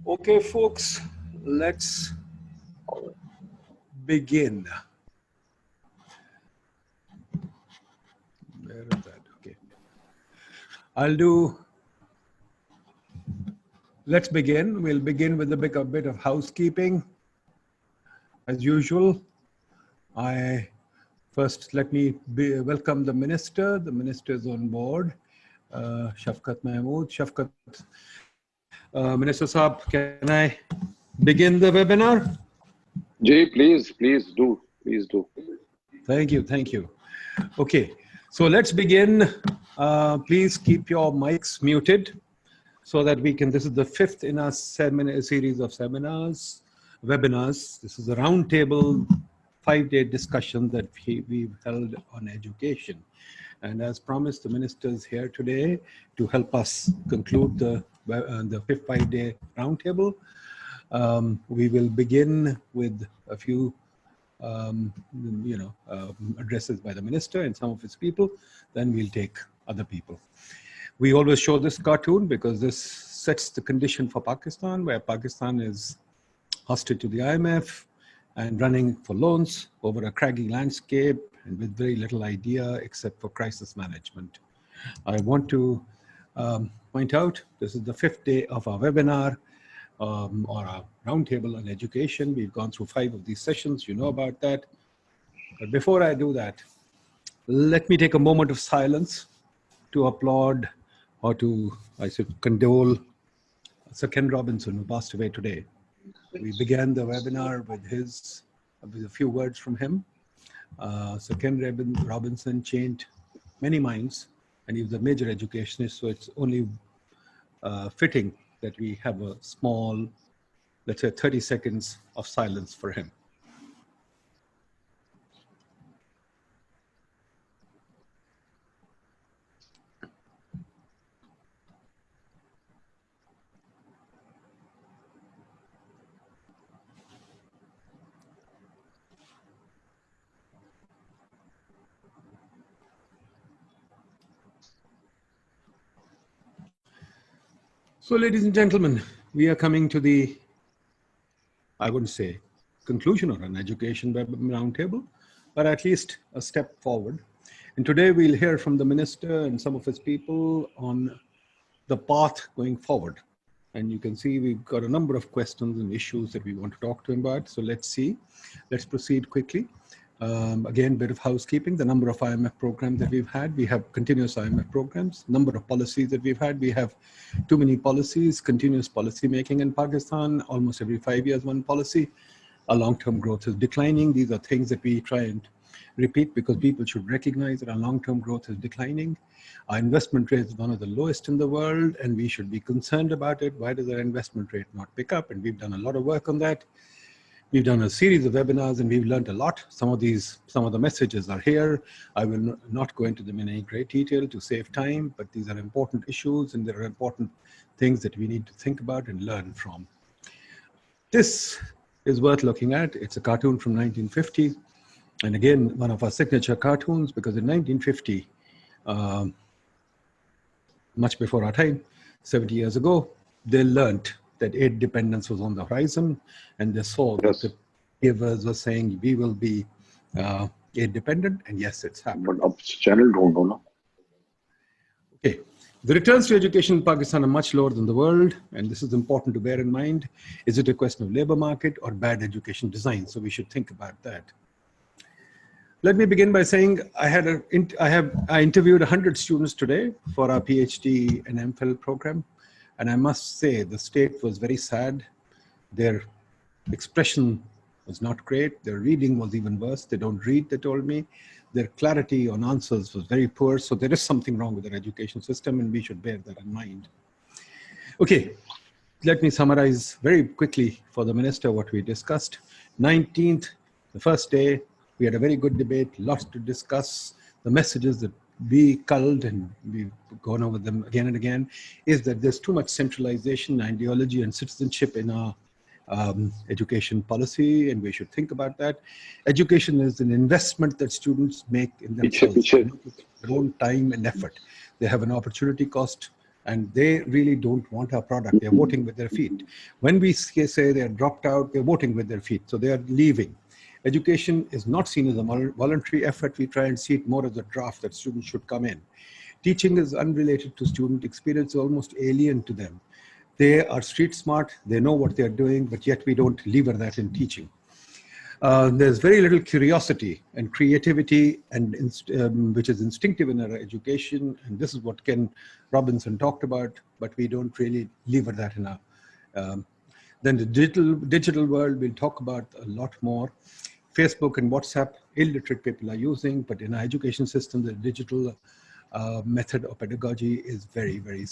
Okay, folks, let's begin. Where is that? Okay. Let's begin. We'll begin with a bit of housekeeping. As usual, let me welcome the minister. The minister is on board, Shafqat Mahmood. Shafqat, Minister Saab, can I begin the webinar? Jay, please do. Thank you. Okay, so let's begin. Please keep your mics muted so that we can, this is the fifth in our series of webinars. This is a roundtable 5-day discussion that we've held on education. And as promised, the minister is here today to help us conclude the fifth 5-day roundtable. We will begin with a few addresses by the minister and some of his people. Then we'll take other people. We always show this cartoon because this sets the condition for Pakistan, where Pakistan is hostage to the IMF and running for loans over a craggy landscape and with very little idea except for crisis management. I want to point out this is the fifth day of our webinar or a roundtable on education. We've gone through 5 of these sessions, you know about that. But before I do that, let me take a moment of silence to applaud or to, I should condole Sir Ken Robinson, who passed away today. We began the webinar with a few words from him. Sir Ken Robinson changed many minds, and he was a major educationist, so it's only fitting that we have a small, let's say 30 seconds of silence for him. So, ladies and gentlemen, we are coming to the, I wouldn't say conclusion or an education roundtable, but at least a step forward. And today we'll hear from the minister and some of his people on the path going forward. And you can see we've got a number of questions and issues that we want to talk to him about. So let's proceed quickly. Again, bit of housekeeping, the number of IMF programs that we've had. We have continuous IMF programs, number of policies that we've had. We have too many policies, continuous policy making in Pakistan, almost every 5 years, one policy. Our long-term growth is declining. These are things that we try and repeat because people should recognize that our long-term growth is declining. Our investment rate is one of the lowest in the world, and we should be concerned about it. Why does our investment rate not pick up? And we've done a lot of work on that. We've done a series of webinars and we've learned a lot. Some of the messages are here. I will not go into them in any great detail to save time, but these are important issues and there are important things that we need to think about and learn from. This is worth looking at. It's a cartoon from 1950. And again, one of our signature cartoons, because in 1950, much before our time, 70 years ago, they learned that aid dependence was on the horizon, and they saw that the givers were saying we will be aid dependent, and yes, it's happened. But up channel don't know. Okay, the returns to education in Pakistan are much lower than the world, and this is important to bear in mind. Is it a question of labor market or bad education design? So we should think about that. Let me begin by saying I interviewed 100 students today for our PhD and MPhil program. And I must say, the state was very sad. Their expression was not great. Their reading was even worse. They don't read, they told me. Their clarity on answers was very poor. So there is something wrong with their education system, and we should bear that in mind. Okay, let me summarize very quickly for the minister what we discussed. 19th, the first day, we had a very good debate, lots to discuss. The messages that we culled, and we've gone over them again and again, is that there's too much centralization, ideology, and citizenship in our education policy, and we should think about that. Education is an investment that students make in themselves, their own time and effort. They have an opportunity cost, and they really don't want our product. They're voting with their feet. When we say they're dropped out, they're voting with their feet. So they are leaving. Education is not seen as a voluntary effort. We try and see it more as a draft that students should come in. Teaching is unrelated to student experience, almost alien to them. They are street smart, they know what they're doing, but yet we don't lever that in teaching. There's very little curiosity and creativity, and which is instinctive in our education, and this is what Ken Robinson talked about, but we don't really lever that in our then the digital world we'll talk about a lot more. Facebook and WhatsApp, illiterate people are using, but in our education system, the digital method of pedagogy is very, very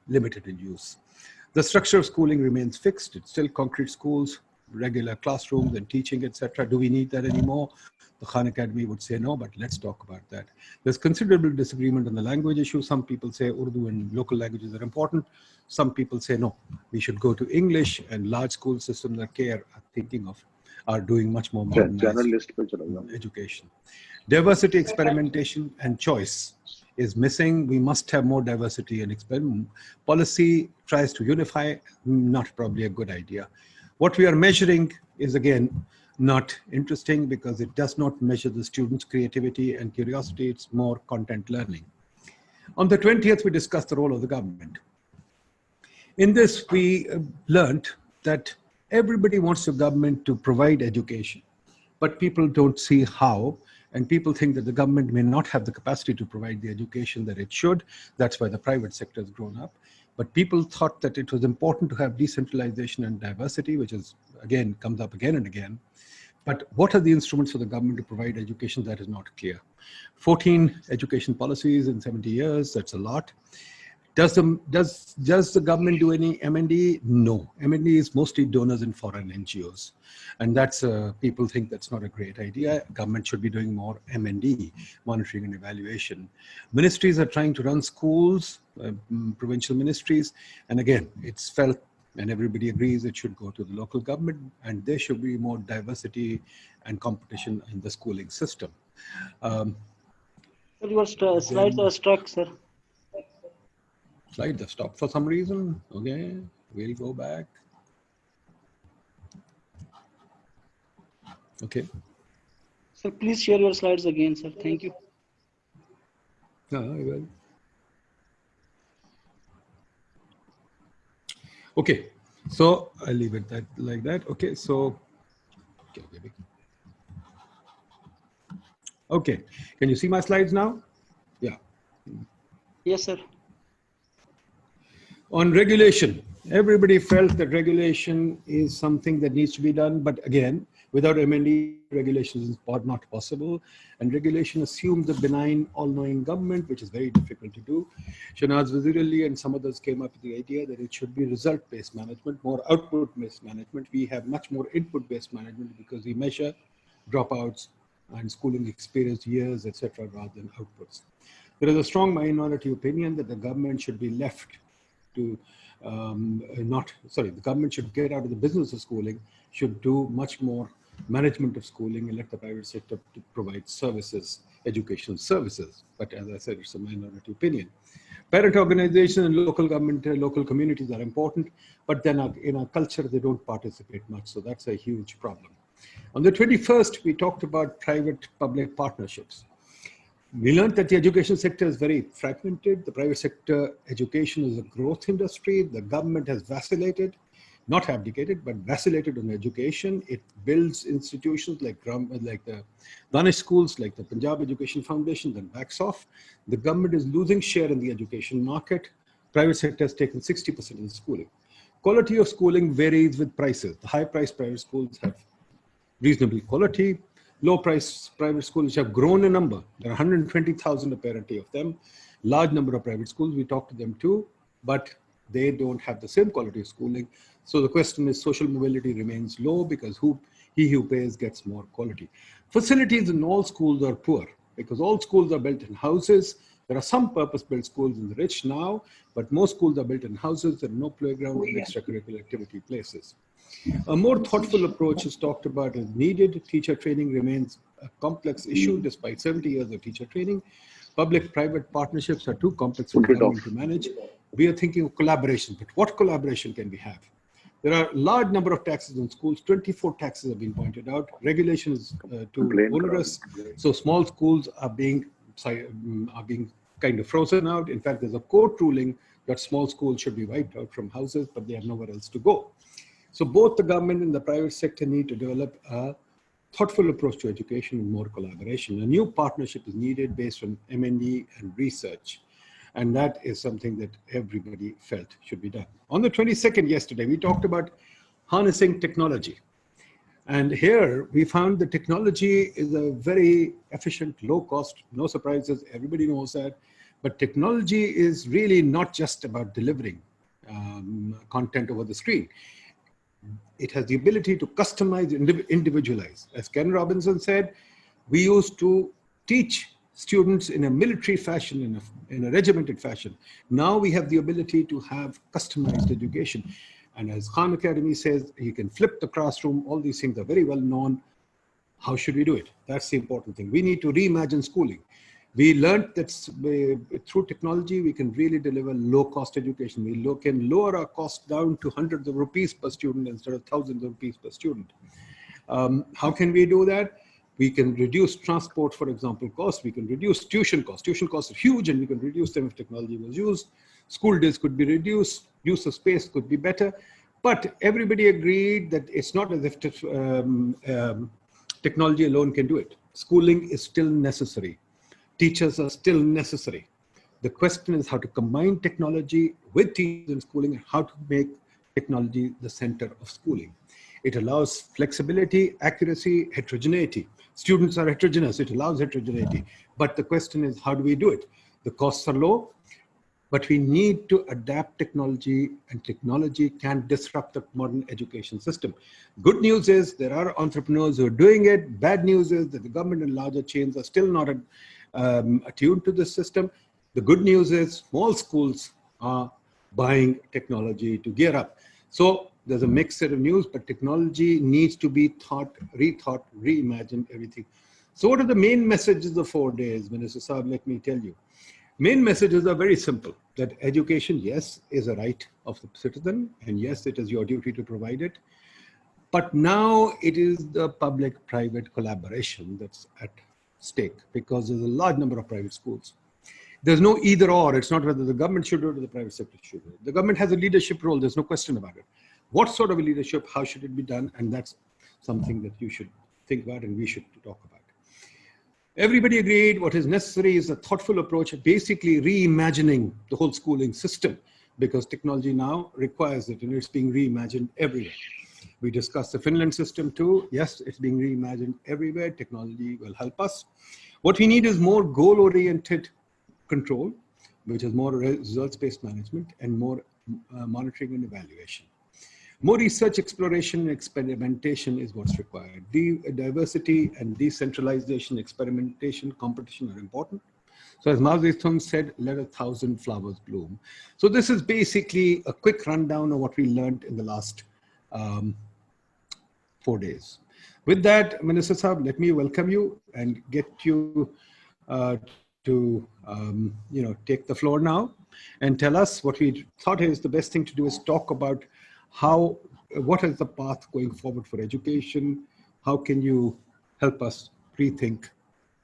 limited in use. The structure of schooling remains fixed. It's still concrete schools, regular classrooms and teaching, etc. Do we need that anymore? The Khan Academy would say no, but let's talk about that. There's considerable disagreement on the language issue. Some people say Urdu and local languages are important. Some people say no, we should go to English, and large school systems that care are thinking of are doing much more modernized education. Diversity, experimentation, and choice is missing. We must have more diversity and experiment. Policy tries to unify, not probably a good idea. What we are measuring is, again, not interesting because it does not measure the students' creativity and curiosity. It's more content learning. On the 20th, we discussed the role of the government. In this, we learned that everybody wants the government to provide education, but people don't see how, and people think that the government may not have the capacity to provide the education that it should. That's why the private sector has grown up. But people thought that it was important to have decentralization and diversity, which is, again, comes up again and again. But what are the instruments for the government to provide education? That is not clear. 14 education policies in 70 years, that's a lot. Does the government do any M&E? No. M&E is mostly donors and foreign NGOs. And that's, people think that's not a great idea. Government should be doing more M&E, monitoring and evaluation. Ministries are trying to run schools, provincial ministries. And again, it's felt, and everybody agrees, it should go to the local government, and there should be more diversity and competition in the schooling system. Sir, your slides are stuck, sir. Slides have stopped for some reason. Okay, we'll go back. Okay. Sir, please share your slides again, sir. Thank you. I will. Okay, so I'll leave it like that. Okay, so okay, baby. Okay, can you see my slides now? Yeah. Yes, sir. On regulation, everybody felt that regulation is something that needs to be done, but again, without M&E, regulation is not possible, and regulation assumes a benign, all-knowing government, which is very difficult to do. Shanaz Wazir Ali and some others came up with the idea that it should be result-based management, more output-based management. We have much more input-based management because we measure dropouts and schooling experience years, etc., rather than outputs. There is a strong minority opinion that the government should be left to the government should get out of the business of schooling, should do much more management of schooling and let the private sector to provide services, educational services. But as I said, it's a minority opinion. Parent organizations and local government, local communities are important, but then in our culture, they don't participate much. So that's a huge problem. On the 21st, we talked about private-public partnerships. We learned that the education sector is very fragmented. The private sector education is a growth industry. The government has vacillated, not abdicated, but vacillated on education. It builds institutions like the Danish schools, like the Punjab Education Foundation, then backs off. The government is losing share in the education market. Private sector has taken 60% in schooling. Quality of schooling varies with prices. The high-priced private schools have reasonable quality. Low-price private schools have grown in number. There are 120,000 apparently of them. Large number of private schools, we talk to them too, but they don't have the same quality of schooling. So the question is, social mobility remains low because he who pays gets more quality. Facilities in all schools are poor because all schools are built in houses. There are some purpose-built schools in the rich now, but most schools are built in houses. There are no playgrounds and extracurricular activity places. A more thoughtful approach is talked about as needed. Teacher training remains a complex issue despite 70 years of teacher training. Public-private partnerships are too complex for the government to manage. we are thinking of collaboration, but what collaboration can we have? There are a large number of taxes in schools. 24 taxes have been pointed out. Regulation is too onerous. So small schools are being kind of frozen out. In fact, there's a court ruling that small schools should be wiped out from houses, but they have nowhere else to go. So both the government and the private sector need to develop a thoughtful approach to education and more collaboration. A new partnership is needed based on M&E and research. And that is something that everybody felt should be done. On the 22nd yesterday, we talked about harnessing technology. And here we found the technology is a very efficient, low cost, no surprises, everybody knows that. But technology is really not just about delivering content over the screen. It has the ability to customize, individualize. As Ken Robinson said, we used to teach students in a military fashion, in a regimented fashion. Now we have the ability to have customized education. And as Khan Academy says, you can flip the classroom. All these things are very well known. How should we do it? That's the important thing. We need to reimagine schooling. We learned that through technology, we can really deliver low-cost education. We can lower our cost down to hundreds of rupees per student instead of thousands of rupees per student. How can we do that? We can reduce transport, for example, costs. We can reduce tuition costs. Tuition costs are huge, and we can reduce them if technology was used. School days could be reduced. Use of space could be better. But everybody agreed that it's not as if technology alone can do it. Schooling is still necessary. Teachers are still necessary. The question is how to combine technology with teachers in schooling and how to make technology the center of schooling. It allows flexibility, accuracy, heterogeneity. Students are heterogeneous, it allows heterogeneity. But the question is, how do we do it? The costs are low, but we need to adapt technology, and technology can disrupt the modern education system. Good news is there are entrepreneurs who are doing it. Bad news is that the government and larger chains are still not attuned to this system. The good news is small schools are buying technology to gear up. So there's a mixed set of news, but technology needs to be thought, rethought, reimagined, everything. So what are the main messages of 4 days, Minister Saab? Let me tell you. Main messages are very simple, that education, yes, is a right of the citizen, and yes, it is your duty to provide it. But now it is the public-private collaboration that's at stake, because there's a large number of private schools. There's no either or. It's not whether the government should do it or the private sector should do it. The government has a leadership role. There's no question about it. What sort of a leadership? How should it be done? And that's something that you should think about and we should talk about. Everybody agreed what is necessary is a thoughtful approach, basically reimagining the whole schooling system, because technology now requires it and it's being reimagined everywhere. We discussed the Finland system too. Yes, it's being reimagined everywhere. Technology will help us. What we need is more goal-oriented control, which is more results-based management and more monitoring and evaluation. More research, exploration, and experimentation is what's required. Diversity and decentralization, experimentation, competition are important. So as Mao Zedong said, let 1,000 flowers bloom. So this is basically a quick rundown of what we learned in the last 4 days. With that, Minister Saab, let me welcome you and get you to take the floor now and tell us what we thought is the best thing to do is talk about what is the path going forward for education? How can you help us rethink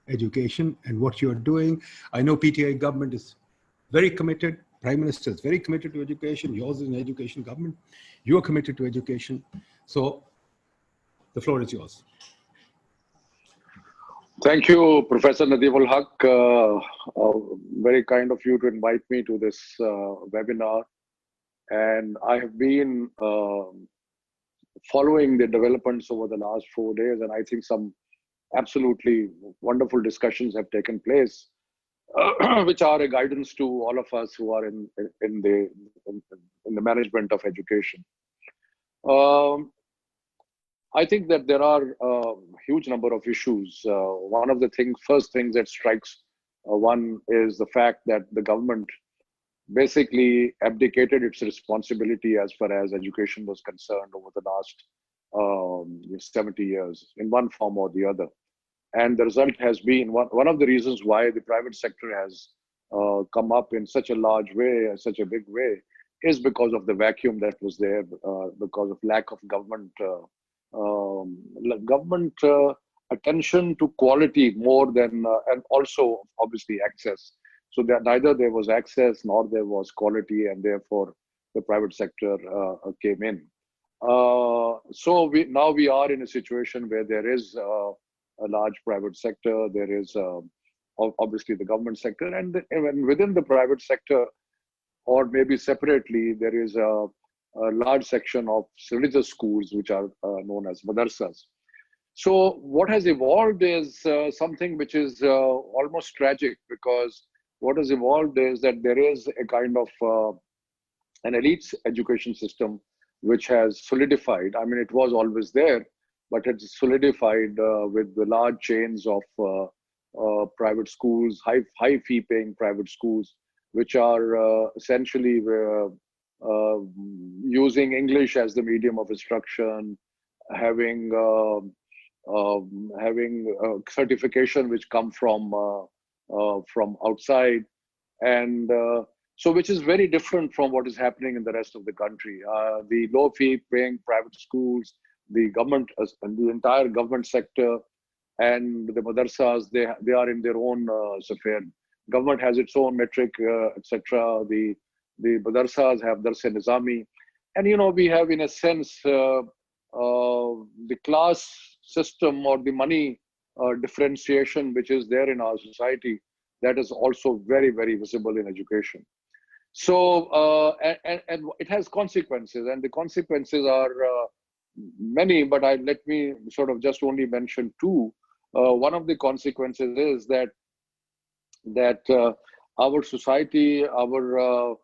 education and what you're doing? I know PTI government is very committed. Prime Minister is very committed to education. Yours is an education government. You are committed to education. So the floor is yours. Thank you, Professor Nadeem Haq. Very kind of you to invite me to this webinar. And I have been following the developments over the last 4 days, and I think some absolutely wonderful discussions have taken place, which are a guidance to all of us who are in the management of education. I think that there are a huge number of issues. One of the first things that strikes one is the fact that the government basically abdicated its responsibility as far as education was concerned over the last 70 years in one form or the other. And the result has been, one of the reasons why the private sector has come up in such a large way, such a big way, is because of the vacuum that was there, because of lack of government attention to quality more than, and also obviously access. So that neither there was access nor there was quality, and therefore the private sector came in. So now we are in a situation where there is a large private sector. There is obviously the government sector, and within the private sector, or maybe separately, there is a large section of religious schools which are known as madrasas. So what has evolved is something which is almost tragic, because what has evolved is that there is a kind of an elite education system which has solidified. I mean, it was always there, but it's solidified with the large chains of private schools, high fee paying private schools, which are essentially using English as the medium of instruction, having certification which come from outside, and so which is very different from what is happening in the rest of the country. The low fee paying private schools, the government, and the entire government sector, and the madrasas, they are in their own sphere. Government has its own metric, etc. The madrasas have Dars-e-Nizami, and we have, in a sense, the class system or the money differentiation which is there in our society, that is also very, very visible in education. So and it has consequences, and the consequences are many, but let me sort of just only mention two. One of the consequences is that our society, our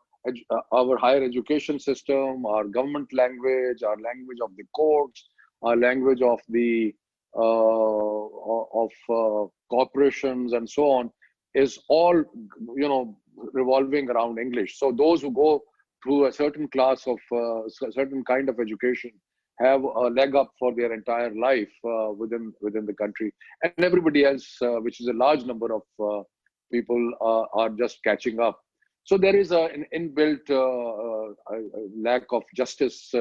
higher education system, our government language, our language of the courts, our language of the corporations and so on, is all revolving around English. So those who go through a certain class of a certain kind of education have a leg up for their entire life within the country, and everybody else, which is a large number of people, are just catching up. So there is an inbuilt lack of justice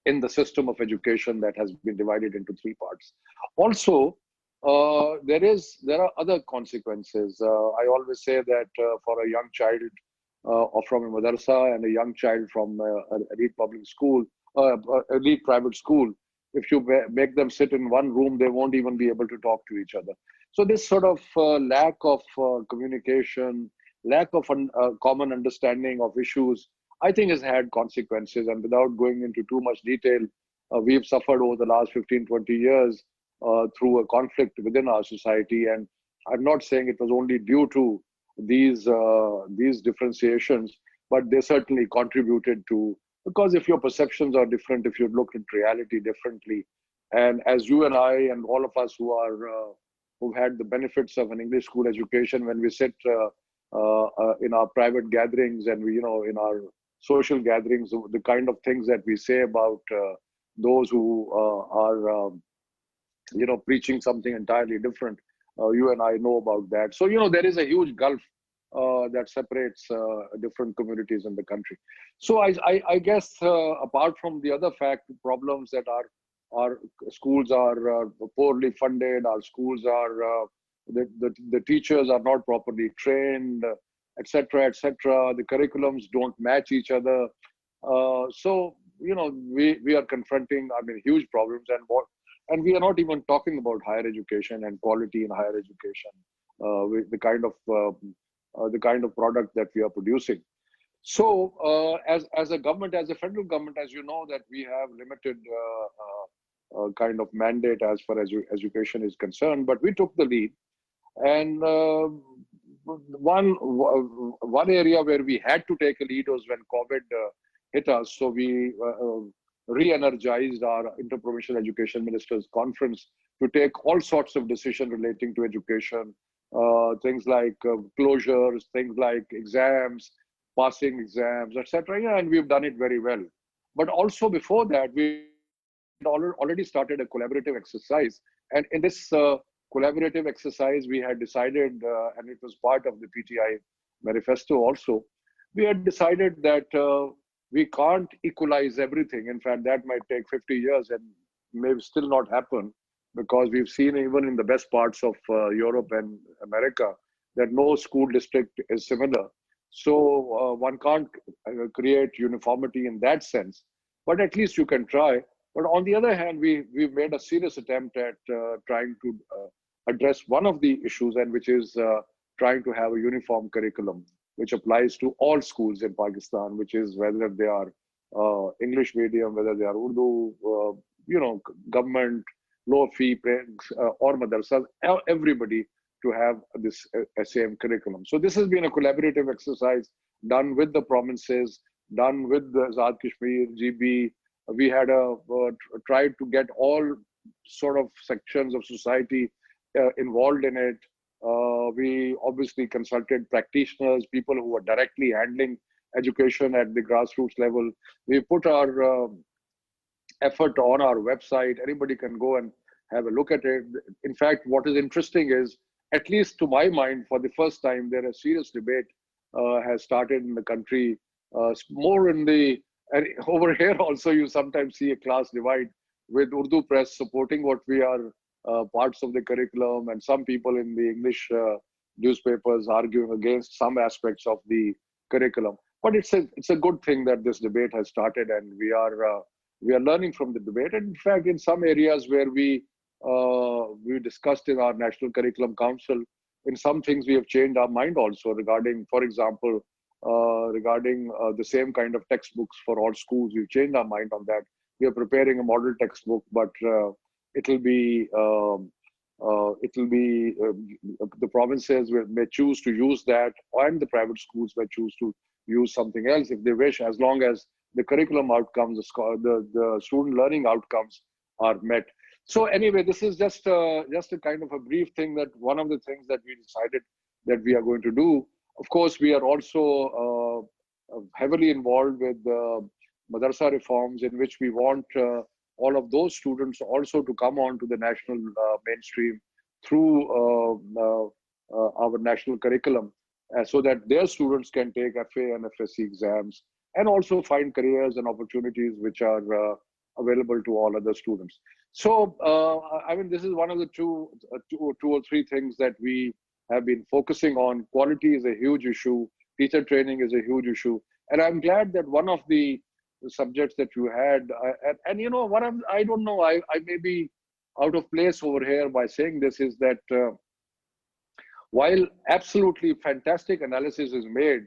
in the system of education that has been divided into three parts. Also, there are other consequences. I always say that for a young child from a madrasa and a young child from an elite public school, elite private school, if you make them sit in one room, they won't even be able to talk to each other. So this sort of lack of communication, lack of common understanding of issues, I think has had consequences. And without going into too much detail, we've suffered over the last 15, 20 years through a conflict within our society. And I'm not saying it was only due to these differentiations, but they certainly contributed to, because if your perceptions are different, if you look at reality differently, and as you and I and all of us who've had the benefits of an English school education, when we sit in our private gatherings and we, in our social gatherings, the kind of things that we say about those who are preaching something entirely different, you and I know about that. So there is a huge gulf that separates different communities in the country. So I guess apart from the other problems that our schools are poorly funded, our schools are the teachers are not properly trained, etc., etc. The curriculums don't match each other. So we are confronting, huge problems, and we are not even talking about higher education and quality in higher education, with the kind of product that we are producing. So as a government, as a federal government, as you know, that we have limited kind of mandate as far as education is concerned, but we took the lead. And one area where we had to take a lead was when COVID hit us. So we re-energized our Inter-Provincial Education Ministers Conference to take all sorts of decisions relating to education, things like closures, things like exams, passing exams, etc. Yeah, and we've done it very well. But also before that, we already started a collaborative exercise. And in this collaborative exercise, we had decided, and it was part of the PTI manifesto also, we had decided that we can't equalize everything. In fact, that might take 50 years and may still not happen, because we've seen even in the best parts of Europe and America that no school district is similar. So one can't create uniformity in that sense, but at least you can try. But on the other hand, we've made a serious attempt at trying to address one of the issues, and which is trying to have a uniform curriculum, which applies to all schools in Pakistan, which is whether they are English medium, whether they are Urdu, government, low fee, or madrasas, everybody to have this same curriculum. So this has been a collaborative exercise done with the provinces, done with the Azad Kashmir, GB. We had tried to get all sort of sections of society involved in it. We obviously consulted practitioners, people who were directly handling education at the grassroots level. We put our effort on our website. Anybody can go and have a look at it. In fact, what is interesting is, at least to my mind, for the first time, there a serious debate has started in the country, more in the, and over here also you sometimes see a class divide, with Urdu press supporting what we are parts of the curriculum, and some people in the English newspapers arguing against some aspects of the curriculum. But it's a good thing that this debate has started, and we are learning from the debate. And in fact, in some areas where we discussed in our National Curriculum Council, in some things we have changed our mind also regarding, for example, regarding the same kind of textbooks for all schools. We've changed our mind on that. We are preparing a model textbook, but it'll be the provinces may choose to use that, and the private schools may choose to use something else if they wish, as long as the curriculum outcomes, the student learning outcomes are met. So anyway, this is just a kind of a brief thing, that one of the things that we decided that we are going to do. Of course, we are also heavily involved with madrasa reforms, in which we want all of those students also to come on to the national mainstream through our national curriculum, so that their students can take FA and FSC exams, and also find careers and opportunities which are available to all other students. So, I mean, this is one of the two or three things that we have been focusing on. Quality is a huge issue. Teacher training is a huge issue. And I'm glad that one of the subjects that you had, and you know, I don't know, I may be out of place over here by saying this, is that while absolutely fantastic analysis is made,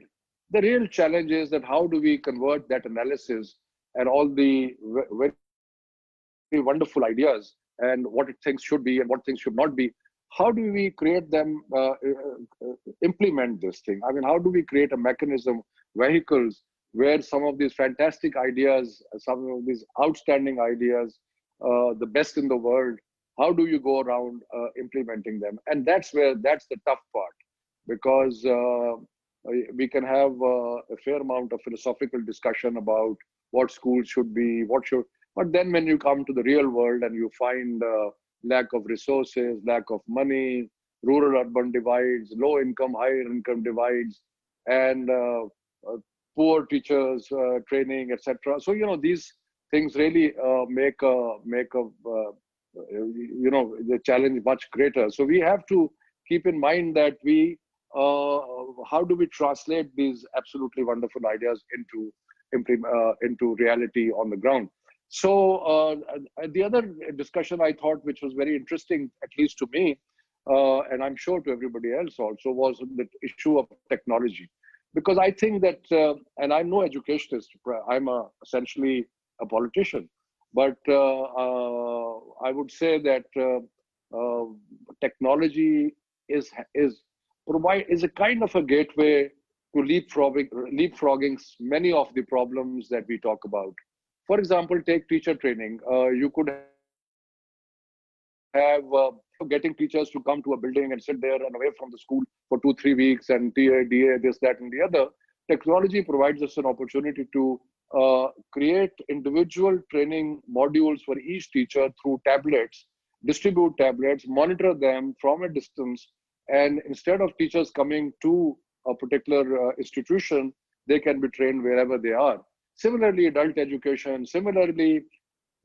the real challenge is that how do we convert that analysis and all the very wonderful ideas and what things should be and what things should not be, how do we create them, implement this thing? I mean, how do we create a mechanism, vehicles, where some of these fantastic ideas, some of these outstanding ideas, the best in the world, how do you go around implementing them? And that's the tough part, because we can have a fair amount of philosophical discussion about what schools should be, but then when you come to the real world and you find lack of resources, lack of money, rural-urban divides, low income, higher income divides, and poor teachers training, etc. So, you know, these things really make the challenge much greater. So we have to keep in mind that how do we translate these absolutely wonderful ideas into reality on the ground? So the other discussion I thought, which was very interesting, at least to me, and I'm sure to everybody else also, was the issue of technology. Because I think that, and I'm no educationist, I'm essentially a politician, but I would say that technology is a kind of a gateway to leapfrogging many of the problems that we talk about. For example, take teacher training. You could have getting teachers to come to a building and sit there and away from the school for 2-3 weeks, and TA, DA, this, that, and the other. Technology provides us an opportunity to create individual training modules for each teacher through tablets, distribute tablets, monitor them from a distance, and instead of teachers coming to a particular institution, they can be trained wherever they are. Similarly, adult education. Similarly,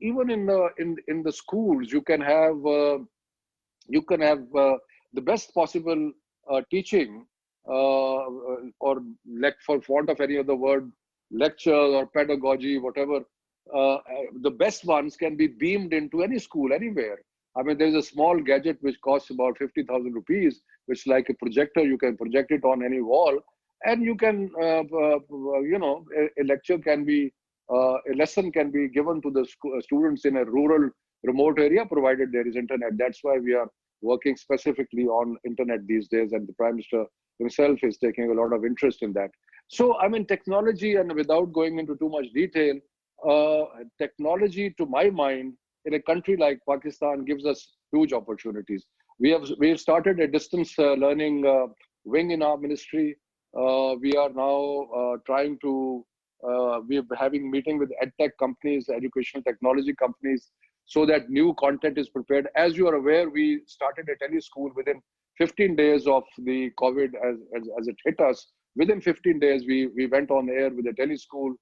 even in the schools, you can have the best possible teaching, or like, for want of any other word, lecture or pedagogy, whatever. The best ones can be beamed into any school anywhere. I mean, there's a small gadget which costs about 50,000 rupees, which is like a projector. You can project it on any wall, and you can, a lecture can be, a lesson can be given to the students in a rural, remote area, provided there is internet. That's why we are working specifically on internet these days, and the Prime Minister himself is taking a lot of interest in that. So, I mean, technology, and without going into too much detail, technology, to my mind, in a country like Pakistan, gives us huge opportunities. We have started a distance learning wing in our ministry. We are now trying to, we're having meeting with edtech companies, educational technology companies, so that new content is prepared. As you are aware, we started a tele-school within 15 days of the COVID, as it hit us. Within 15 days, we went on air with a tele-school.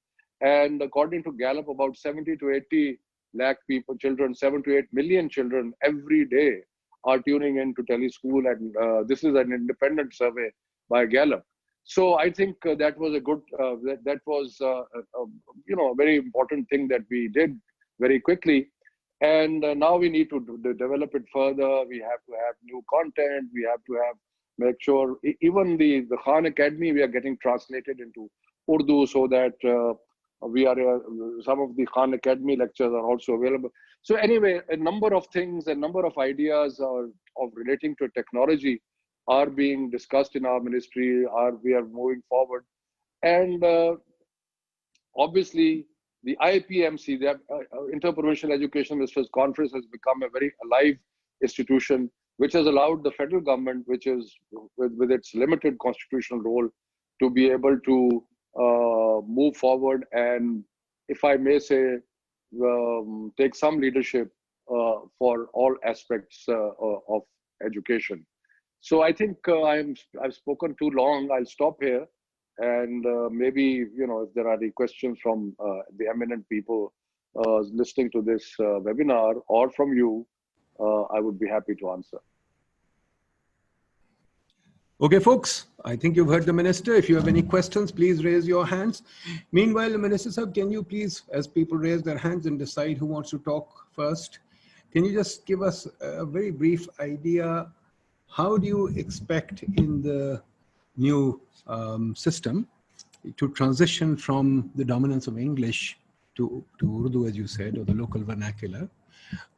And according to Gallup, about 70 to 80 lakh people, children, 7 to 8 million children every day are tuning into tele-school. And this is an independent survey by Gallup. So I think that was a good, that was, a very important thing that we did very quickly. And now we need to develop it further. We have to have new content. We have to make sure, even the Khan Academy, we are getting translated into Urdu, so that we are, some of the Khan Academy lectures are also available. So anyway, a number of things, a number of ideas of relating to technology are being discussed in our ministry. We are moving forward. And obviously, the IPMC, the Interprovincial Education Ministers Conference, has become a very alive institution, which has allowed the federal government, which is with its limited constitutional role, to be able to move forward and, if I may say, take some leadership for all aspects of education. So I think I've spoken too long. I'll stop here. And maybe, if there are any questions from the eminent people listening to this webinar, or from you, I would be happy to answer. Okay, folks, I think you've heard the minister. If you have any questions, please raise your hands. Meanwhile, Minister Sahab, can you please, as people raise their hands and decide who wants to talk first, can you just give us a very brief idea, how do you expect in the new system to transition from the dominance of English to Urdu, as you said, or the local vernacular?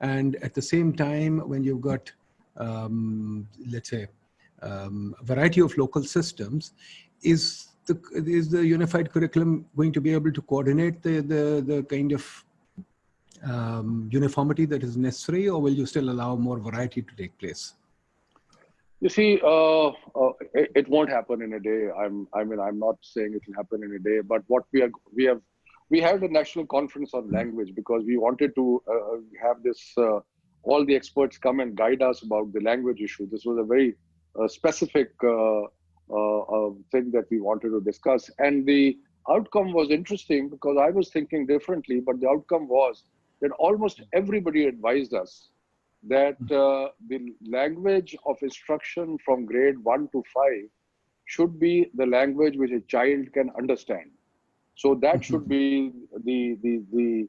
And at the same time, when you've got, let's say, a variety of local systems, is the unified curriculum going to be able to coordinate the kind of uniformity that is necessary, or will you still allow more variety to take place? You see, it won't happen in a day. I'm not saying it will happen in a day, but what we had a national conference on language because we wanted to have this, all the experts come and guide us about the language issue. This was a very specific thing that we wanted to discuss. And the outcome was interesting because I was thinking differently, but the outcome was that almost everybody advised us that the language of instruction from grade 1 to 5 should be the language which a child can understand. So that should be the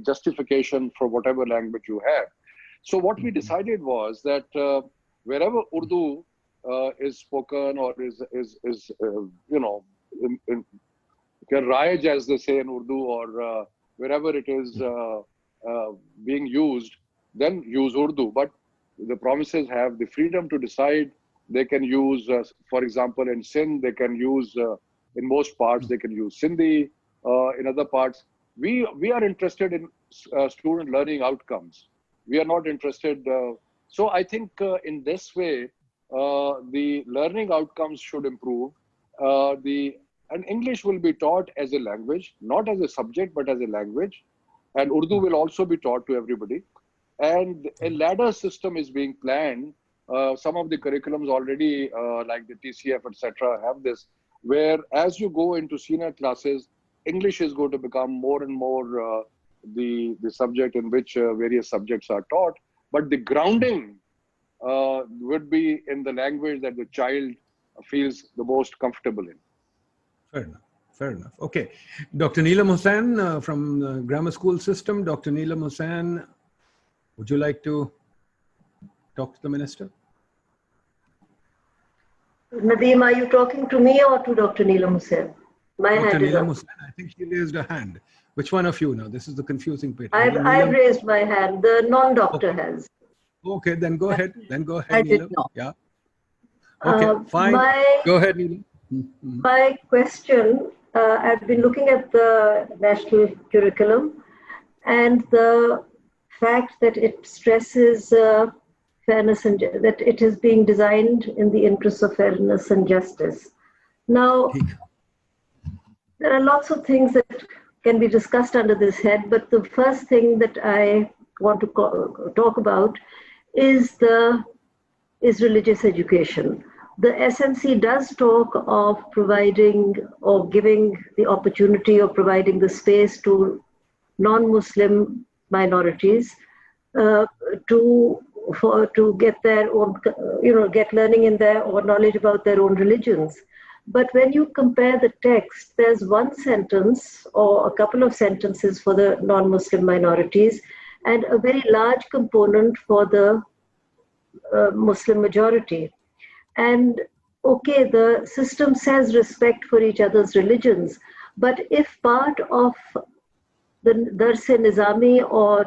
justification for whatever language you have. So what we decided was that wherever Urdu is spoken or is Raj, as they say in Urdu, or wherever it is being used, then use Urdu. But the provinces have the freedom to decide. They can use, for example, in Sindh, they can use, in most parts, they can use Sindhi. In other parts, we are interested in student learning outcomes. We are not interested. So I think in this way, the learning outcomes should improve. And English will be taught as a language, not as a subject, but as a language. And Urdu will also be taught to everybody. And a ladder system is being planned some of the curriculums already, like the TCF, etc., have this, where as you go into senior classes, English is going to become more and more the subject in which various subjects are taught. But the grounding would be in the language that the child feels the most comfortable in. Fair enough. Fair enough. Okay. Dr. Neelam Hussain from the grammar school system. Dr. Neelam Hussain, would you like to talk to the minister? Nadeem, are you talking to me or to Dr. Neelam Hussain? My Dr. hand is Neelam up. Hussain, I think she raised a hand. Which one of you now? This is the confusing bit. I've raised my hand. The non-doctor has. Okay, then go ahead. Then go ahead, I did Neelam. not. Yeah. Okay, fine. Go ahead, Neelam. My question, I've been looking at the national curriculum and the fact that it stresses fairness and that it is being designed in the interests of fairness and justice. Now, there are lots of things that can be discussed under this head, but the first thing that I want to talk about is religious education. The SNC does talk of providing or giving the opportunity or providing the space to non-Muslim minorities to get their own, get learning in their or knowledge about their own religions. But when you compare the text, there's one sentence or a couple of sentences for the non-Muslim minorities and a very large component for the Muslim majority. And okay, the system says respect for each other's religions, but if part of the Dars-e-Nizami or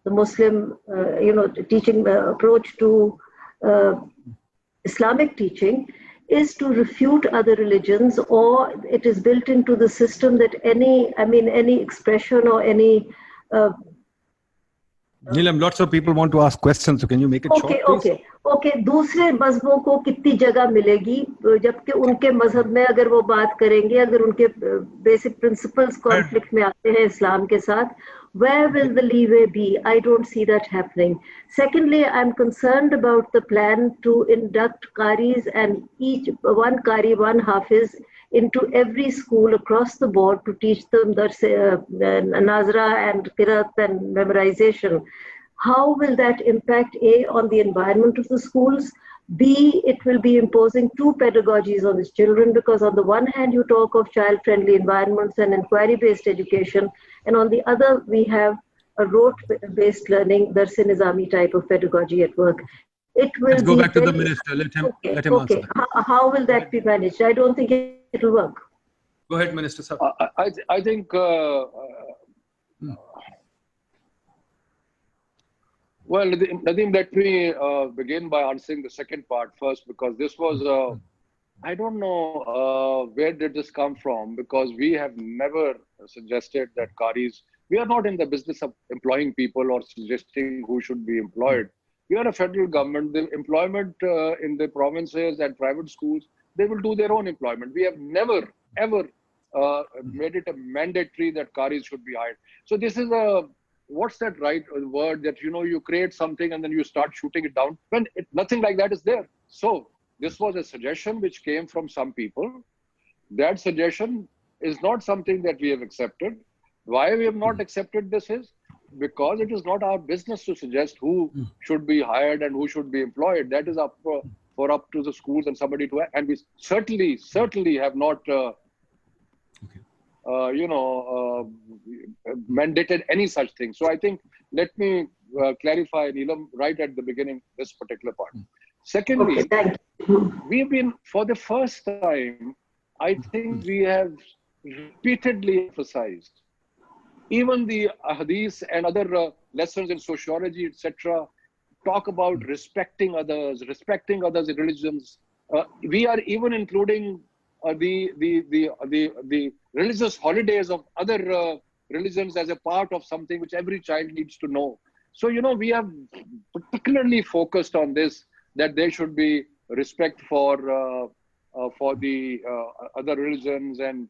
the Muslim, teaching approach to Islamic teaching is to refute other religions, or it is built into the system that any expression or any Neelam, lots of people want to ask questions, so can you make it short, please? Okay दूसरे मजहबों को कितनी जगह मिलेगी जबकि उनके मजहब में अगर वो बात करेंगे अगर उनके बेसिक प्रिंसिपल्स कॉन्फ्लिक्ट में आते हैं इस्लाम के साथ where will the leeway be? I don't see that happening. Secondly, I'm concerned about the plan to induct qaris and each one qari, one hafiz into every school across the board to teach them nazra and qiraat and memorization. How will that impact A, on the environment of the schools? B, it will be imposing two pedagogies on these children because on the one hand you talk of child-friendly environments and inquiry-based education, and on the other we have a rote-based learning, Dars-e-Nizami type of pedagogy at work. It will Let's go back to the minister. Let him answer that. How will that be managed? I don't think it will work. Go ahead, Minister Sir. I think well, Nadeem, let me begin by answering the second part first, because this was, I don't know where did this come from, because we have never suggested that qaris, we are not in the business of employing people or suggesting who should be employed. We are a federal government. The employment in the provinces and private schools, they will do their own employment. We have never, ever made it a mandatory that qaris should be hired. So this is what's that right word that, you create something and then you start shooting it down when nothing like that is there. So this was a suggestion which came from some people. That suggestion is not something that we have accepted. Why we have not accepted this is because it is not our business to suggest who should be hired and who should be employed. That is up up to the schools and somebody to, and we certainly have not mandated any such thing. So I think, let me clarify, Neelam, right at the beginning, this particular part. Secondly, we've been, for the first time, I think we have repeatedly emphasized, even the hadith and other lessons in sociology, etc., talk about respecting others religions. We are even including the religious holidays of other religions as a part of something which every child needs to know. So, we have particularly focused on this, that there should be respect for the other religions, and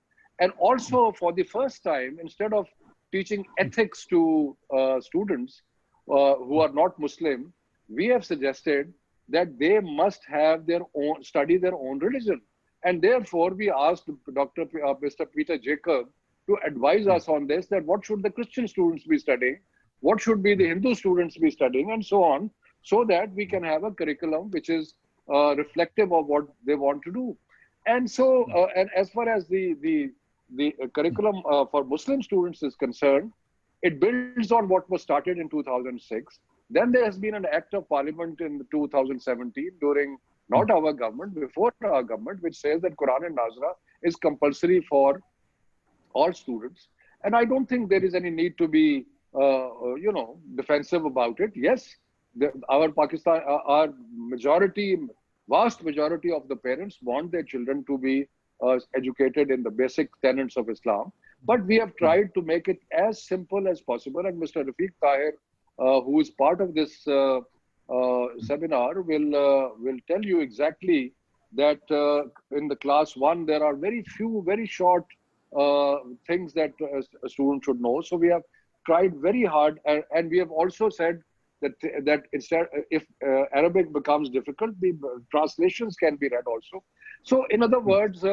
also for the first time, instead of teaching ethics to students who are not Muslim, we have suggested that they must have their own, study their own religion. And therefore, we asked Mr. Peter Jacob to advise us on this, that what should the Christian students be studying, what should be the Hindu students be studying, and so on, so that we can have a curriculum which is reflective of what they want to do. And so, and as far as the curriculum for Muslim students is concerned, it builds on what was started in 2006. Then there has been an act of parliament in 2017 during not our government, before our government, which says that Quran and Nazra is compulsory for all students. And I don't think there is any need to be, defensive about it. Yes, our Pakistan, our majority, vast majority of the parents want their children to be educated in the basic tenets of Islam. But we have tried to make it as simple as possible. And Mr. Rafiq Tahir, who is part of this seminar, will tell you exactly that in the class 1, there are very few, very short things that a student should know. So we have tried very hard, and we have also said that instead, if Arabic becomes difficult, the translations can be read also. So in other words,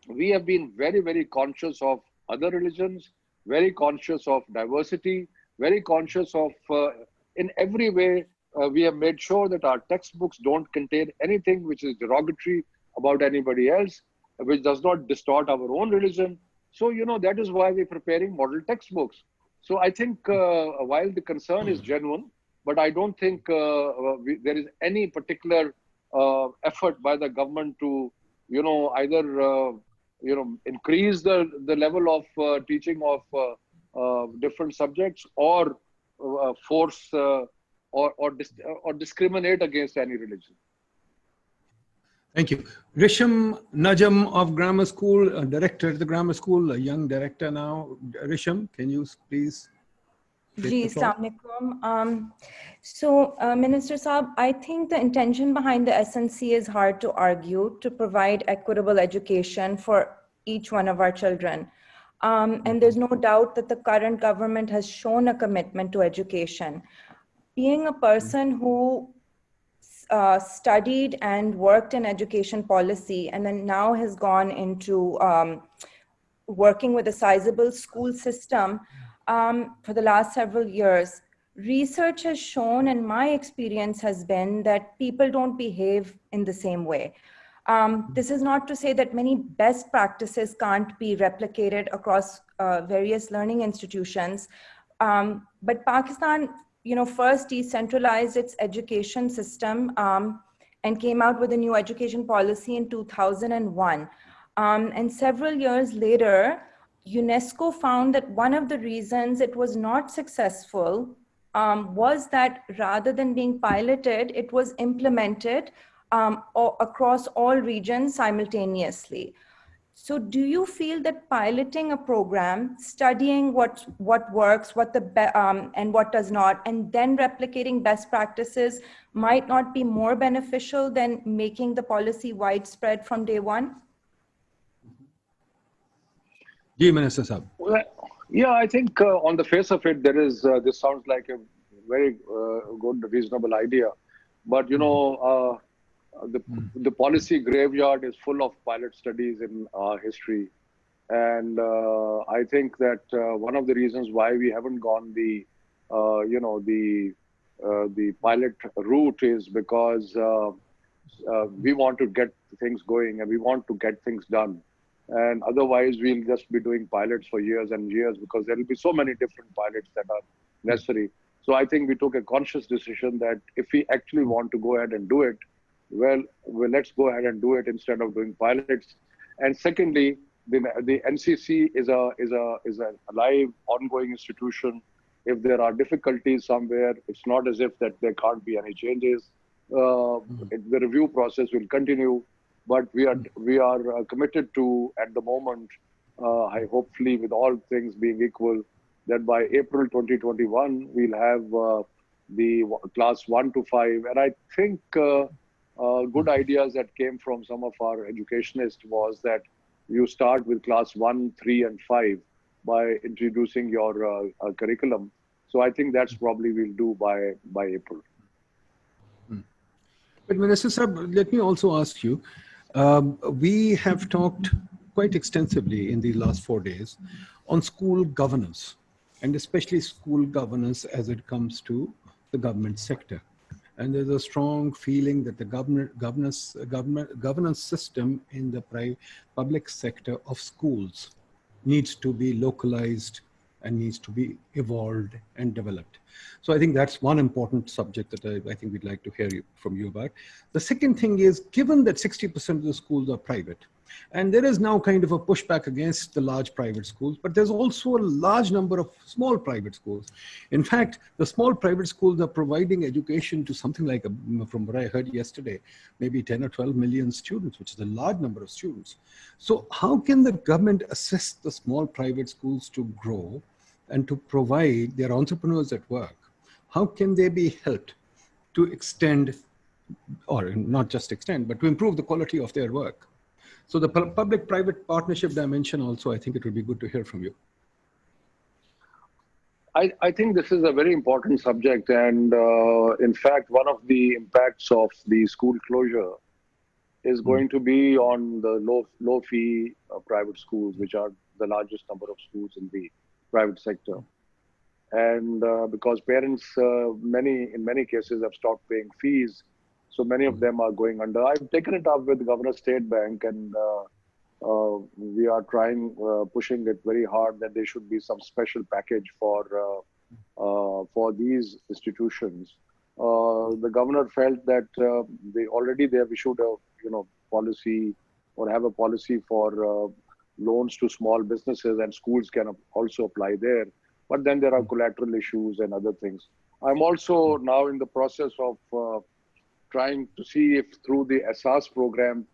we have been very, very conscious of other religions, very conscious of diversity, very conscious of, in every way, we have made sure that our textbooks don't contain anything which is derogatory about anybody else, which does not distort our own religion. So, that is why we're preparing model textbooks. So I think while the concern is genuine, but I don't think there is any particular effort by the government to, either, increase the level of teaching of different subjects, or force or discriminate against any religion. Thank you. Risham Najam of Grammar School, director at the Grammar School, a young director now. Risham, can you please? Ji, Assalamualaikum. So, Minister Saab, I think the intention behind the SNC is hard to argue, to provide equitable education for each one of our children. And there's no doubt that the current government has shown a commitment to education. Being a person who studied and worked in education policy, and then now has gone into working with a sizable school system for the last several years, research has shown, and my experience has been, that people don't behave in the same way. This is not to say that many best practices can't be replicated across various learning institutions, but Pakistan, first decentralized its education system and came out with a new education policy in 2001. And several years later, UNESCO found that one of the reasons it was not successful was that rather than being piloted, it was implemented across all regions simultaneously. So do you feel that piloting a program, studying what works, and what does not, and then replicating best practices might not be more beneficial than making the policy widespread from day one? Ji, Minister Saab. Well, yeah, I think on the face of it, there is, this sounds like a very good, reasonable idea. But, the policy graveyard is full of pilot studies in our history. And I think that one of the reasons why we haven't gone the pilot route is because we want to get things going and we want to get things done. And otherwise, we'll just be doing pilots for years and years, because there will be so many different pilots that are necessary. So I think we took a conscious decision that if we actually want to go ahead and do it, well, let's go ahead and do it instead of doing pilots. And secondly, the NCC is a live, ongoing institution. If there are difficulties somewhere, it's not as if that there can't be any changes. The review process will continue, but we are committed to, at the moment, hopefully with all things being equal, that by April 2021 we'll have the class 1 to 5, and I think good ideas that came from some of our educationists was that you start with class 1, 3, and 5 by introducing your curriculum. So I think that's probably we'll do by April. But Minister Sahab, let me also ask you, we have talked quite extensively in the last 4 days on school governance, and especially school governance as it comes to the government sector. And there's a strong feeling that the governance system in the public sector of schools needs to be localized and needs to be evolved and developed. So I think that's one important subject that I think we'd like to hear from you about. The second thing is, given that 60% of the schools are private, and there is now kind of a pushback against the large private schools, but there's also a large number of small private schools. In fact, the small private schools are providing education to something like, from what I heard yesterday, maybe 10 or 12 million students, which is a large number of students. So how can the government assist the small private schools to grow and to provide their entrepreneurs at work? How can they be helped to extend, or not just extend, but to improve the quality of their work? So the public-private partnership dimension also, I think it would be good to hear from you. I think this is a very important subject, and in fact, one of the impacts of the school closure is going to be on the low fee private schools, which are the largest number of schools in the private sector. And because parents, in many cases, have stopped paying fees, so many of them are going under. I've taken it up with the Governor State Bank, and we are pushing it very hard that there should be some special package for these institutions. The governor felt that they have issued a policy, or have a policy for loans to small businesses, and schools can also apply there. But then there are collateral issues and other things. I'm also now in the process of trying to see if through the SAS program,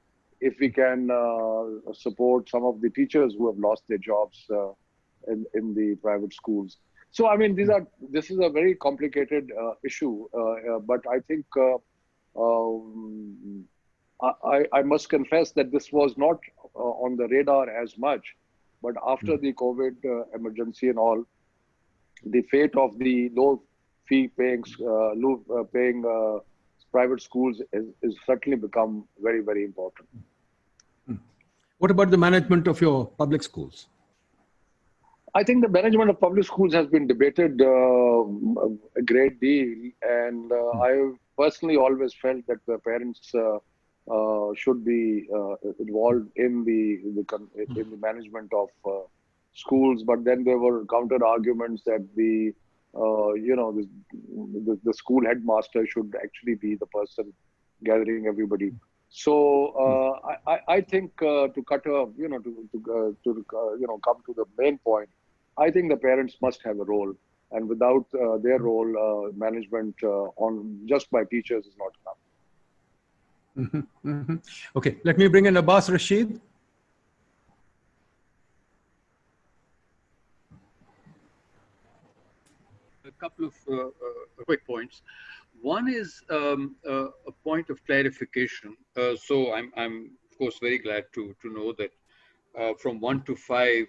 if we can support some of the teachers who have lost their jobs in the private schools. So, I mean, this is a very complicated issue, but I think I must confess that this was not on the radar as much, but after the COVID emergency and all, the fate of the low paying private schools is certainly become very, very important. What about the management of your public schools? I think the management of public schools has been debated a great deal, and I personally always felt that the parents should be involved in the management of schools. But then there were counter arguments that the school headmaster should actually be the person gathering everybody. So I think to come to the main point, I think the parents must have a role, and without their role, management on just by teachers is not enough. Okay, let me bring in Abbas Rashid. A couple of quick points. One is a point of clarification. So I'm of course very glad to know that from 1 to 5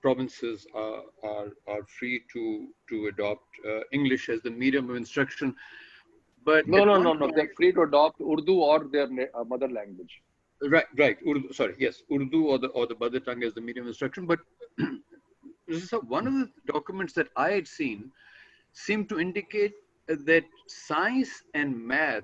provinces are free to adopt English as the medium of instruction. But no. They're free to adopt Urdu or their mother language. Right. Urdu. Sorry, yes, Urdu or the mother tongue as the medium of instruction. But one of the documents that I had seen seemed to indicate that science and math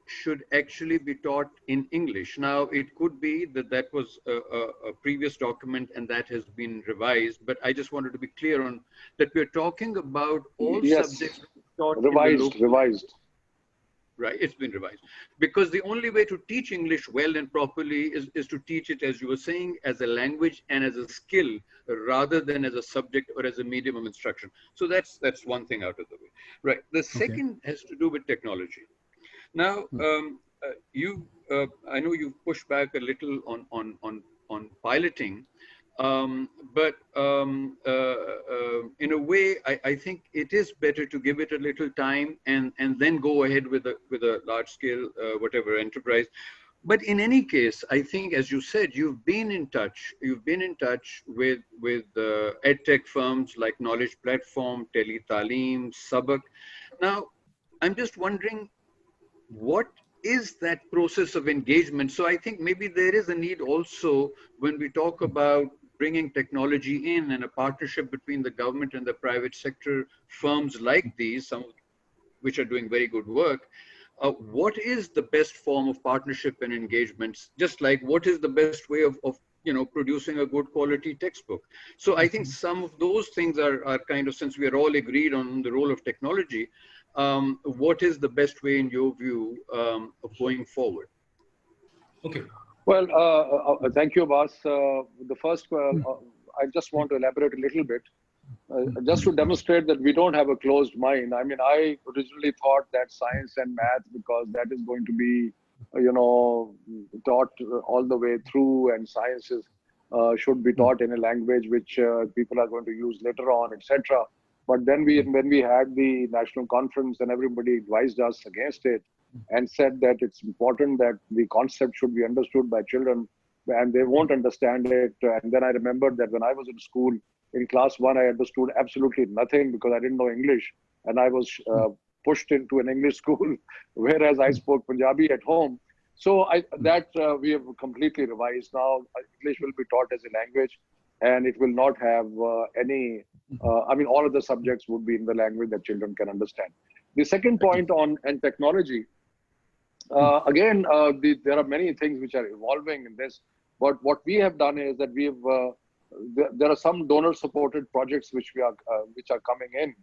should actually be taught in English. Now, it could be that was a previous document and that has been revised, but I just wanted to be clear on that we're talking about all subjects taught revised. Right, it's been revised. Because the only way to teach English well and properly is to teach it, as you were saying, as a language and as a skill, rather than as a subject or as a medium of instruction. So that's one thing out of the way. Right. The second has to do with technology. Now, I know you've pushed back a little on piloting, but in a way, I think it is better to give it a little time and then go ahead with a large scale whatever enterprise. But in any case, I think, as you said, you've been in touch with edtech firms like Knowledge Platform, Tele Taaleem, Sabak. Now, I'm just wondering, what is that process of engagement? So I think maybe there is a need also when we talk about bringing technology in and a partnership between the government and the private sector, firms like these, some of which are doing very good work. What is the best form of partnership and engagements? Just like what is the best way of producing a good quality textbook? So I think some of those things are kind of, since we are all agreed on the role of technology, what is the best way in your view of going forward? Okay. Well, thank you, Abbas. The first, I just want to elaborate a little bit. Just to demonstrate that we don't have a closed mind. I mean, I originally thought that science and math, because that is going to be, taught all the way through, and sciences should be taught in a language which people are going to use later on, etc. But then when we had the national conference, and everybody advised us against it and said that it's important that the concept should be understood by children and they won't understand it. And then I remembered that when I was in school, in class 1, I understood absolutely nothing because I didn't know English, and I was pushed into an English school, whereas I spoke Punjabi at home. So we have completely revised. Now English will be taught as a language, and it will not have any. All of the subjects would be in the language that children can understand. The second point on technology. Again, there are many things which are evolving in this, but what we have done is that we have. There are some donor-supported projects which are coming in,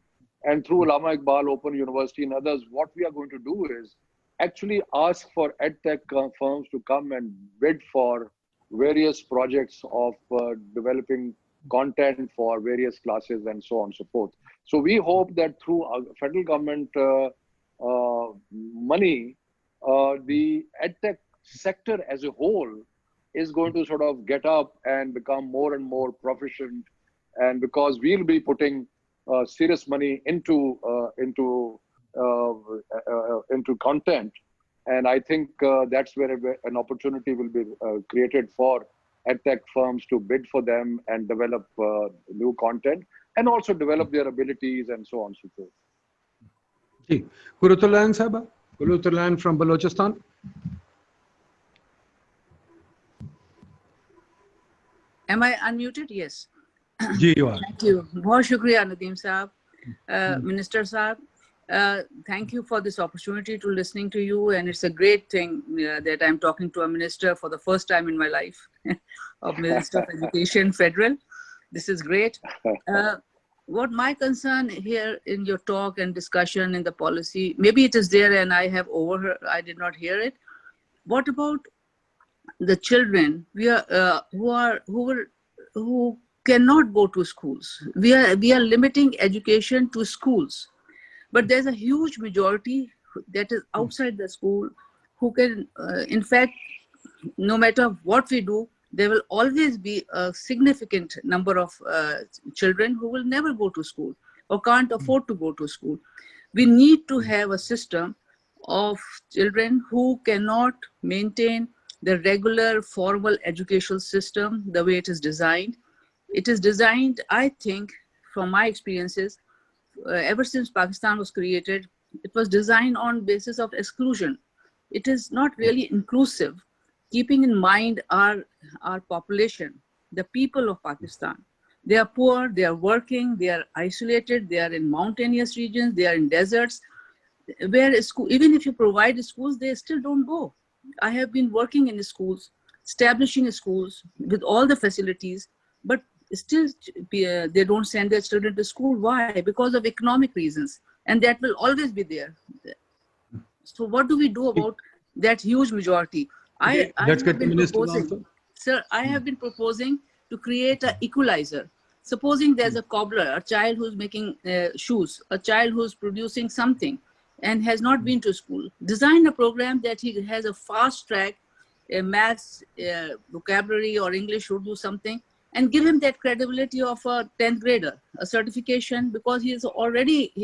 and through Allama Iqbal Open University and others, what we are going to do is actually ask for edtech firms to come and bid for various projects of developing content for various classes and so on and so forth. So we hope that through federal government money, the edtech sector as a whole is going to sort of get up and become more and more proficient, and because we'll be putting serious money into content, and I think that's where an opportunity will be created for edtech firms to bid for them and develop new content, and also develop their abilities and so on and so forth. Ji, Kurutulayan Sahaba, Kurutulayan from Balochistan. Am I unmuted? Yes. Ji, you are. Thank you. Bahut shukriya, Nadeem Saab. Minister Saab, thank you for this opportunity to listening to you. And it's a great thing that I'm talking to a minister for the first time in my life, of Minister of Education, Federal. This is great. What my concern here in your talk and discussion in the policy, maybe it is there and I have overheard, I did not hear it. What about the children who cannot go to schools? We are limiting education to schools, but there's a huge majority that is outside the school who can, in fact, no matter what we do, there will always be a significant number of children who will never go to school or can't afford to go to school. We need to have a system of children who cannot maintain the regular formal educational system the way it is designed. It is designed, I think, from my experiences, ever since Pakistan was created, it was designed on basis of exclusion. It is not really inclusive, keeping in mind our population, the people of Pakistan. They are poor, they are working, they are isolated, they are in mountainous regions, they are in deserts, where school, even if you provide schools, they still don't go. I have been working in schools, establishing schools with all the facilities, but still they don't send their children to school. Why? Because of economic reasons, and that will always be there. So what do we do about that huge majority? Okay, I let's have get the been minister's proposing, answer. sir, I have been proposing to create an equalizer. Supposing there's a cobbler, a child who's making shoes, a child who's producing something and has not been to school. Design a program that he has a fast track, maths, vocabulary or English, Urdu, something, and give him that credibility of a 10th grader, a certification, because he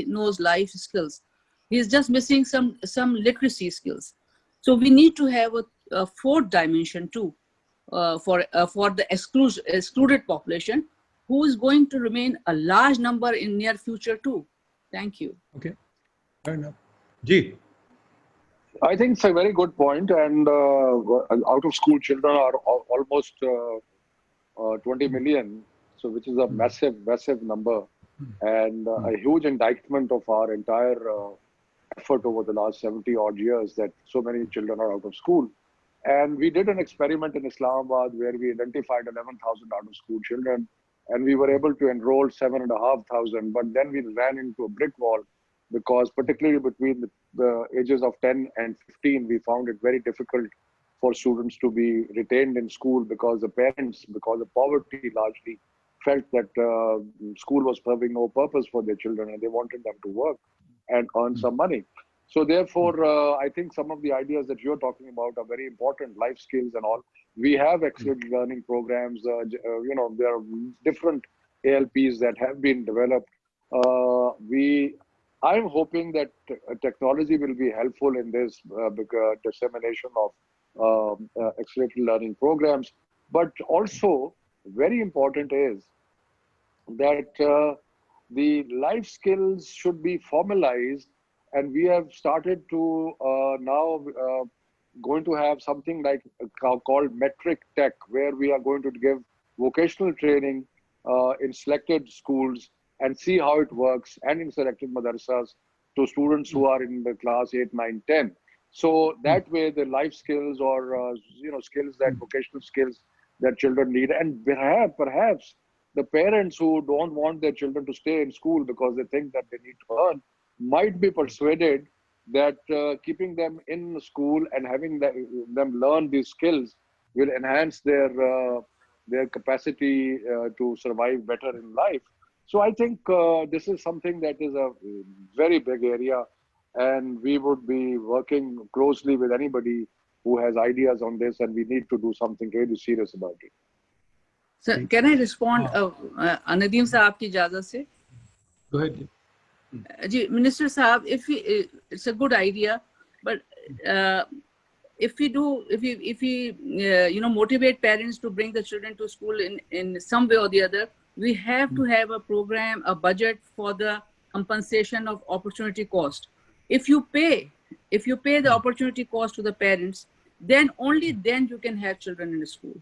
knows life skills. He's just missing some literacy skills. So we need to have a fourth dimension too, for the excluded population, who is going to remain a large number in near future too. Thank you. Okay, fair enough. Ji. I think it's a very good point, and out of school children are almost 20 million, so which is a massive number, and a huge indictment of our entire effort over the last 70 odd years that so many children are out of school. And we did an experiment in Islamabad where we identified 11,000 out of school children, and we were able to enroll 7,500. But then we ran into a brick wall because, particularly between the ages of 10 and 15, we found it very difficult for students to be retained in school because the parents, because of poverty largely, felt that school was serving no purpose for their children and they wanted them to work and earn some money. So therefore, I think some of the ideas that you're talking about are very important, life skills and all. We have excellent learning programs. There are different ALPs that have been developed. I'm hoping that technology will be helpful in this dissemination of accelerated learning programs. But also, very important is that the life skills should be formalized, and we have started to now going to have something like called metric tech, where we are going to give vocational training in selected schools and see how it works, and in selected madrasas to students who are in the class 8, 9, 10. So that way the life skills or skills, that vocational skills that children need, and perhaps the parents who don't want their children to stay in school because they think that they need to earn might be persuaded that keeping them in school and having them learn these skills will enhance their capacity to survive better in life. So I think this is something that is a very big area, and we would be working closely with anybody who has ideas on this, and we need to do something really serious about it. So can I respond, Nadeem Saab ki ijazat se? Go ahead. Minister Saab, it's a good idea, but if we motivate parents to bring the children to school in some way or the other, we have to have a program, a budget for the compensation of opportunity cost. If you pay the opportunity cost to the parents, then only then you can have children in the school.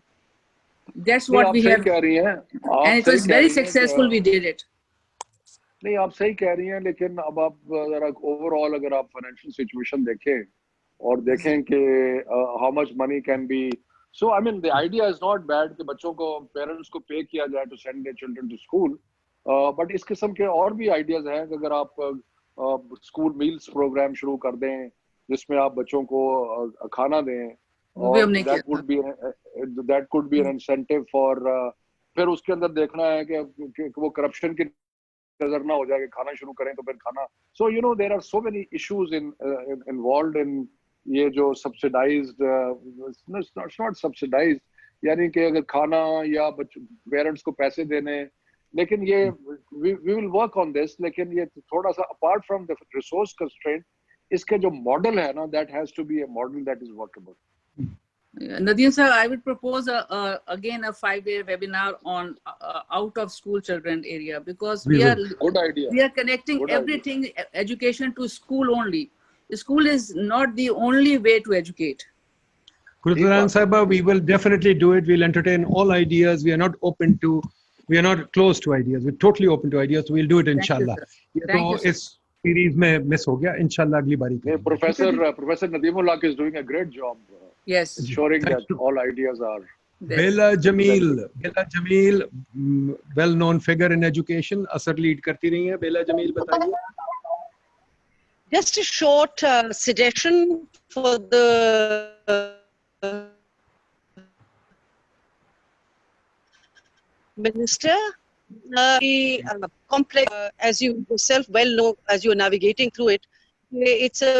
That's what we have, and it was very successful. We did it. नहीं, आप सही कह रही हैं, लेकिन अब आप जरा ओवरऑल अगर आप फाइनेंशियल सिचुएशन देखें और देखें कि how much money can be, so I mean the idea is not bad कि बच्चों को, पेरेंट्स को पे किया जाए to send their children to school, but इस किस्म के और भी आइडियाज हैं कि अगर आप स्कूल मील्स प्रोग्राम शुरू कर दें जिसमें आप बच्चों को खाना दें, और that could be N incentive for, फिर उसके अंदर देखना है कि वो करप्शन की नजर ना हो जाए, खाना शुरू करें तो फिर खाना. So there are so many issues involved in ये जो सब्सिडाइज्ड, नॉट सब्सिडाइज्ड, यानी कि अगर खाना या पेरेंट्स को पैसे देने, लेकिन ये we will work on this, लेकिन ये थोड़ा सा apart from the resource constraint, इसके जो मॉडल है ना, that has to be a model that is workable. Nadeem sir, I would propose again a 5-day webinar on out of school children area, because we are connecting everything, education to school only. The school is not the only way to educate. Gurudwaran Sahaba, we will definitely do it. We'll entertain all ideas. We are not closed to ideas. We're totally open to ideas. So we'll do it, inshallah. Thank you, sir. इस series में miss हो गया, इंशाल्लाह अगली बारी करेंगे. Professor Nadeemullah is doing a great job. Yes, ensuring that all ideas are. Bela Jamil, well-known figure in education, असर lead करती रही हैं. Bela Jamil, बताइए. Just a short suggestion for the Minister. Complex, as you yourself well know, as you are navigating through it, it's a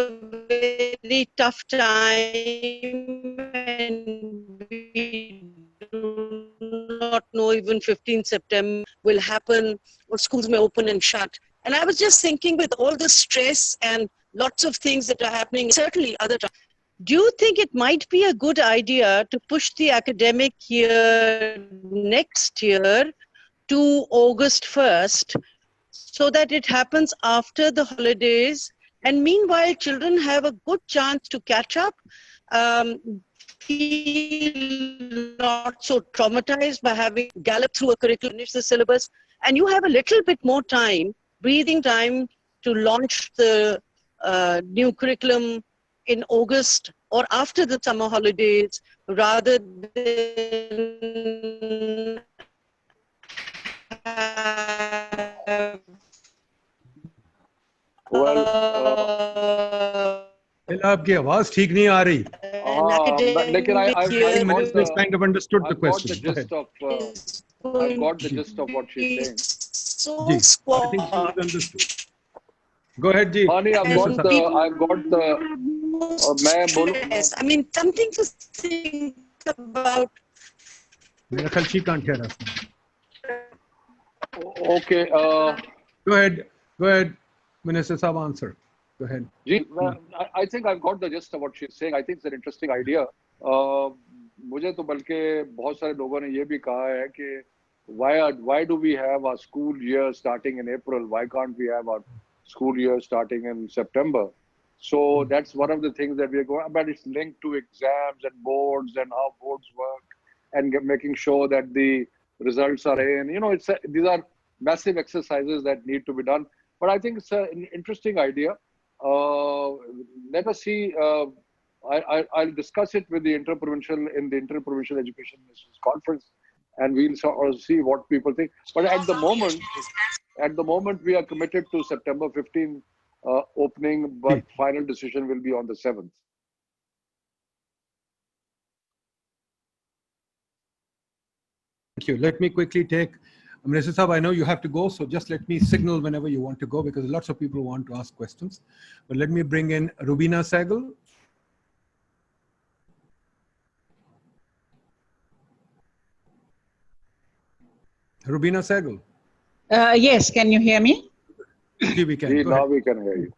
very tough time, and we do not know even 15 September will happen, or schools may open and shut. And I was just thinking, with all the stress and lots of things that are happening, certainly other times, do you think it might be a good idea to push the academic year next year to August 1st, so that it happens after the holidays, And meanwhile, children have a good chance to catch up, feel not so traumatized by having galloped through a curriculum, finish the syllabus, and you have a little bit more time, breathing time, to launch the new curriculum in August or after the summer holidays, rather than have Well, आपकी आवाज ठीक नहीं आ रही. an लेकिन academic I think year Minister has kind of understood the I've got the question. Go ahead. gist of is I've going got the to gist of what she's be saying. so Ji, I think she squat. has understood. Go ahead, Ji. Honey, I've Minister got Sahab. I've got the मैं बोलूं Yes, I mean, something to think about. मेरा ख्याल she can't hear us. okay Go ahead. Go ahead. Minister Sahab, answer. Go ahead. well, I think I've got the gist of what she's saying. I think it's an interesting idea. मुझे तो बल्कि बहुत सारे लोगों ने ये भी कहा है कि why do we have our school year starting in April? Why can't we have our school year starting in September? So that's one of the things that we're going, but it's linked to exams and boards and how boards work and making sure that the results are in. You know, these are massive exercises that need to be done. But I think it's an interesting idea. Let us see. I'll discuss it with the interprovincial education ministers conference, and we'll sort of see what people think. But at the moment, we are committed to September 15 opening, but final decision will be on the 7th. Thank you. Let me quickly take, Minister Sahab, I know you have to go, so just let me signal whenever you want to go, because lots of people want to ask questions. But let me bring in Rubina Sehgal. Rubina Sehgal. Yes, can you hear me? We can. Go Now ahead. we can hear you.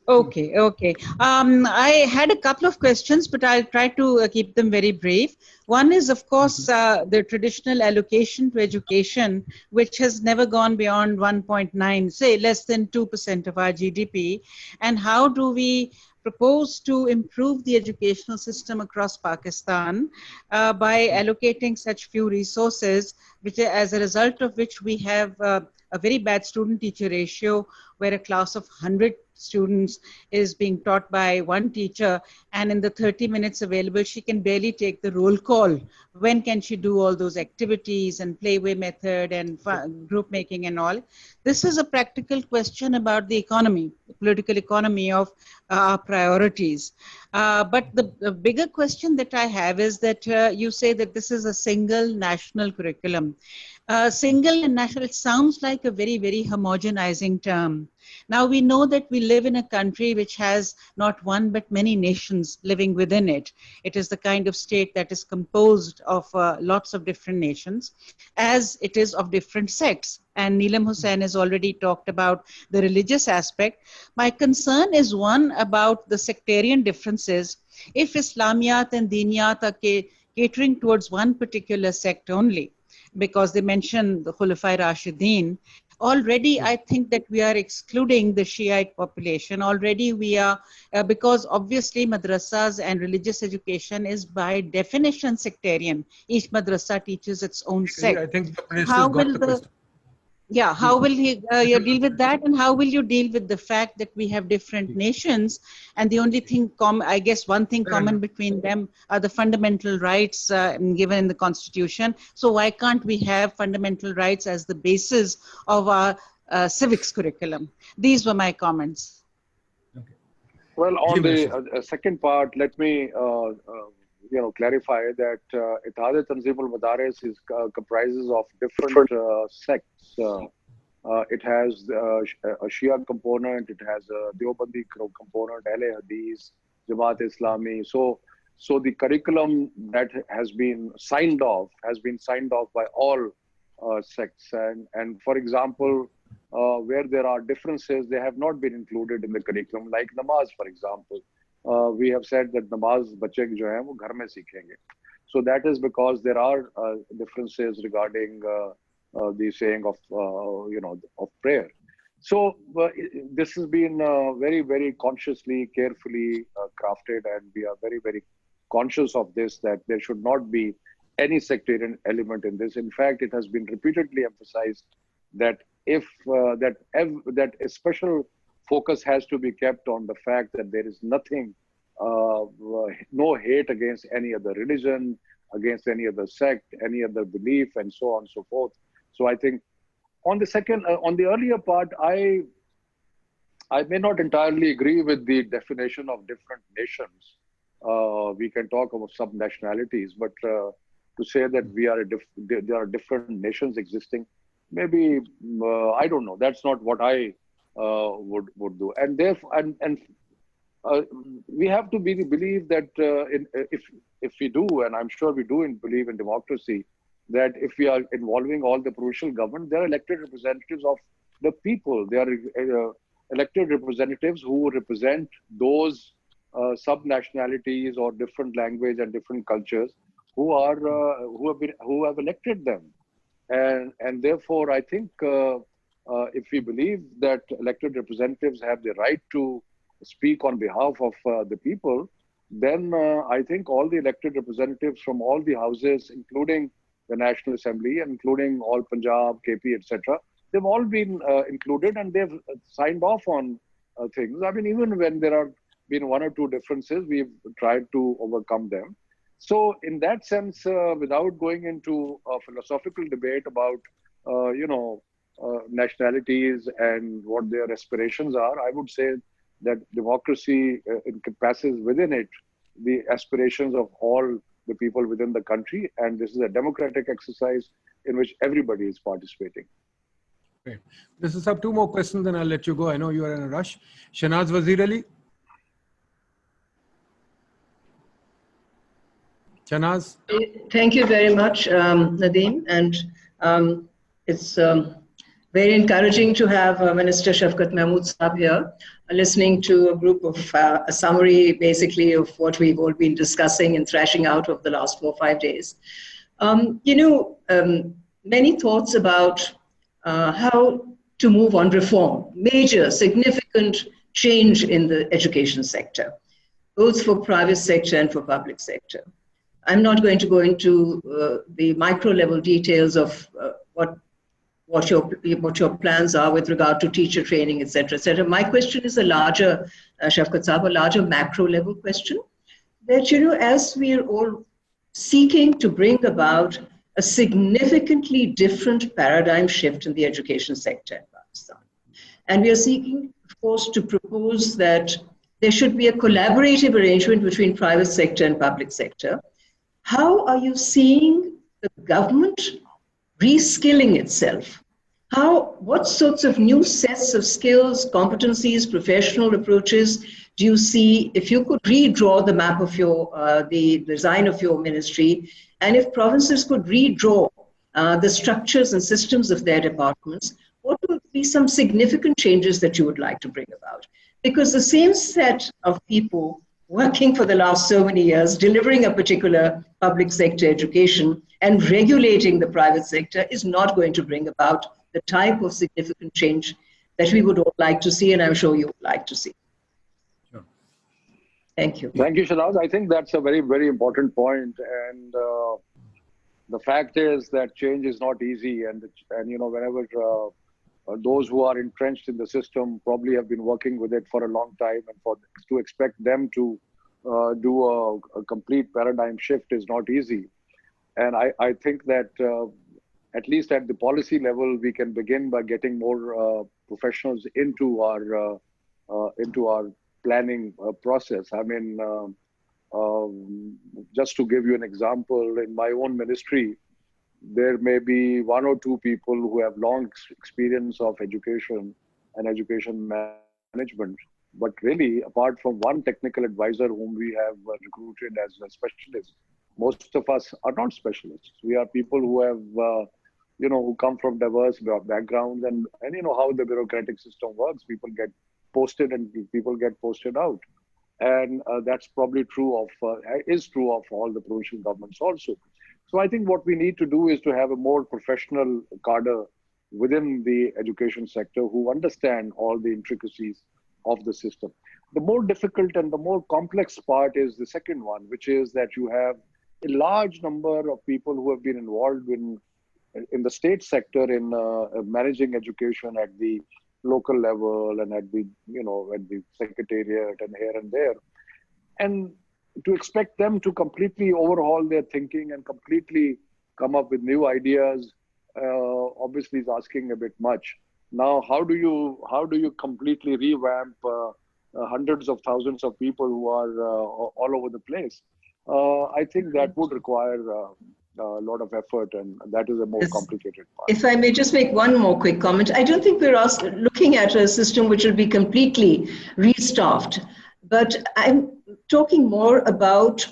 Okay, okay. I had a couple of questions, but I'll try to keep them very brief. One is, of course, the traditional allocation to education, which has never gone beyond 1.9, say less than 2% of our GDP. And how do we propose to improve the educational system across Pakistan by allocating such few resources, which, as a result of which we have a very bad student-teacher ratio, where a class of 100 students is being taught by one teacher, and in the 30 minutes available, she can barely take the roll call. When can she do all those activities and playway method and group making and all? This is a practical question about the economy, the political economy of our priorities. But the bigger question that I have is that you say that this is a single national curriculum. Single and national, it sounds like a very, very homogenizing term. Now we know that we live in a country which has not one but many nations living within it. It is the kind of state that is composed of lots of different nations, as it is of different sects. And Neelam Hussain has already talked about the religious aspect. My concern is one about the sectarian differences. If Islamiyat and Diniyat are catering towards one particular sect only, because they mention the Khulafai Rashideen, already I think that we are excluding the Shiite population. Already we are, because obviously madrasas and religious education is by definition sectarian. Each madrasa teaches its own sect. I think the minister's got the question. Yeah, how will you deal with that, and how will you deal with the fact that we have different nations, and the only thing I guess one thing common between them are the fundamental rights given in the Constitution. So why can't we have fundamental rights as the basis of our civics curriculum? These were my comments. Okay. Well, on the second part, let me clarify that Ittihad Tanzim al-Madaris comprises of different sects. It has a Shia component, it has a Deobandi component, Ahle Hadith, Jamaat Islami. So the curriculum that has been signed off by all sects. And for example, where there are differences, they have not been included in the curriculum, like namaz, for example. We have said that namaz bachche jo hain, wo ghar mein sikhenge. So that is because there are differences regarding the saying of of prayer. So this has been very, very consciously, carefully crafted, and we are very, very conscious of this, that there should not be any sectarian element in this. In fact, it has been repeatedly emphasized that that a special focus has to be kept on the fact that there is nothing, no hate against any other religion, against any other sect, any other belief, and so on and so forth. So I think on the on the earlier part, I may not entirely agree with the definition of different nations. We can talk about sub-nationalities, but to say that there are different nations existing, maybe I don't know. That's not what I would do. And therefore, we have to believe that if we do, and I'm sure we do, believe in democracy, that if we are involving all the provincial government, they are elected representatives of the people. They are elected representatives who represent those sub-nationalities or different language and different cultures who have elected them. And therefore, I think if we believe that elected representatives have the right to speak on behalf of the people, then I think all the elected representatives from all the houses, including the National Assembly, including all Punjab, KP, etc., they've all been included, and they've signed off on things. I mean, even when there have been one or two differences, we've tried to overcome them. So in that sense, without going into a philosophical debate about, nationalities and what their aspirations are, I would say that democracy encompasses within it the aspirations of all the people within the country. And this is a democratic exercise in which everybody is participating. Great. This is up two more questions, then I'll let you go. I know you are in a rush. Shanaz Wazir Ali. Shanaz. Thank you very much, Nadeem. And it's very encouraging to have Minister Shafqat Mahmood Saab here, listening to a group of a summary, basically, of what we've all been discussing and thrashing out over the last 4 or 5 days. Many thoughts about how to move on reform, major, significant change in the education sector, both for private sector and for public sector. I'm not going to go into the micro level details of what your plans are with regard to teacher training, et cetera. My question is a larger, Shafqat Saab, a larger macro level question, that, as we are all seeking to bring about a significantly different paradigm shift in the education sector in Pakistan. And we are seeking, of course, to propose that there should be a collaborative arrangement between private sector and public sector. How are you seeing the government reskilling itself? What sorts of new sets of skills, competencies, professional approaches do you see? If you could redraw the map of the design of your ministry, and if provinces could redraw the structures and systems of their departments, what would be some significant changes that you would like to bring about? Because the same set of people working for the last so many years, delivering a particular public sector education and regulating the private sector is not going to bring about the type of significant change that we would all like to see, and I'm sure you would like to see. Sure. Thank you. Thank you, Shanaz. I think that's a very, very important point. And the fact is that change is not easy. And whenever those who are entrenched in the system probably have been working with it for a long time, and to expect them to do a complete paradigm shift is not easy. And I think that at least at the policy level, we can begin by getting more professionals into our planning process. I mean, just to give you an example, in my own ministry, there may be 1 or 2 people who have long experience of education and education management. But really, apart from one technical advisor whom we have recruited as a specialist, most of us are not specialists. We are people who have, who come from diverse backgrounds, and how the bureaucratic system works. People get posted and people get posted out. And that's probably is true of all the provincial governments also. So I think what we need to do is to have a more professional cadre within the education sector who understand all the intricacies of the system. The more difficult and the more complex part is the second one, which is that you have a large number of people who have been involved in the state sector in managing education at the local level and at the secretariat and here and there, and to expect them to completely overhaul their thinking and completely come up with new ideas obviously is asking a bit much. Now, how do you completely revamp hundreds of thousands of people who are all over the place? I think that would require a lot of effort, and that is a more complicated part. If I may just make one more quick comment, I don't think we're looking at a system which will be completely restaffed, but I'm talking more about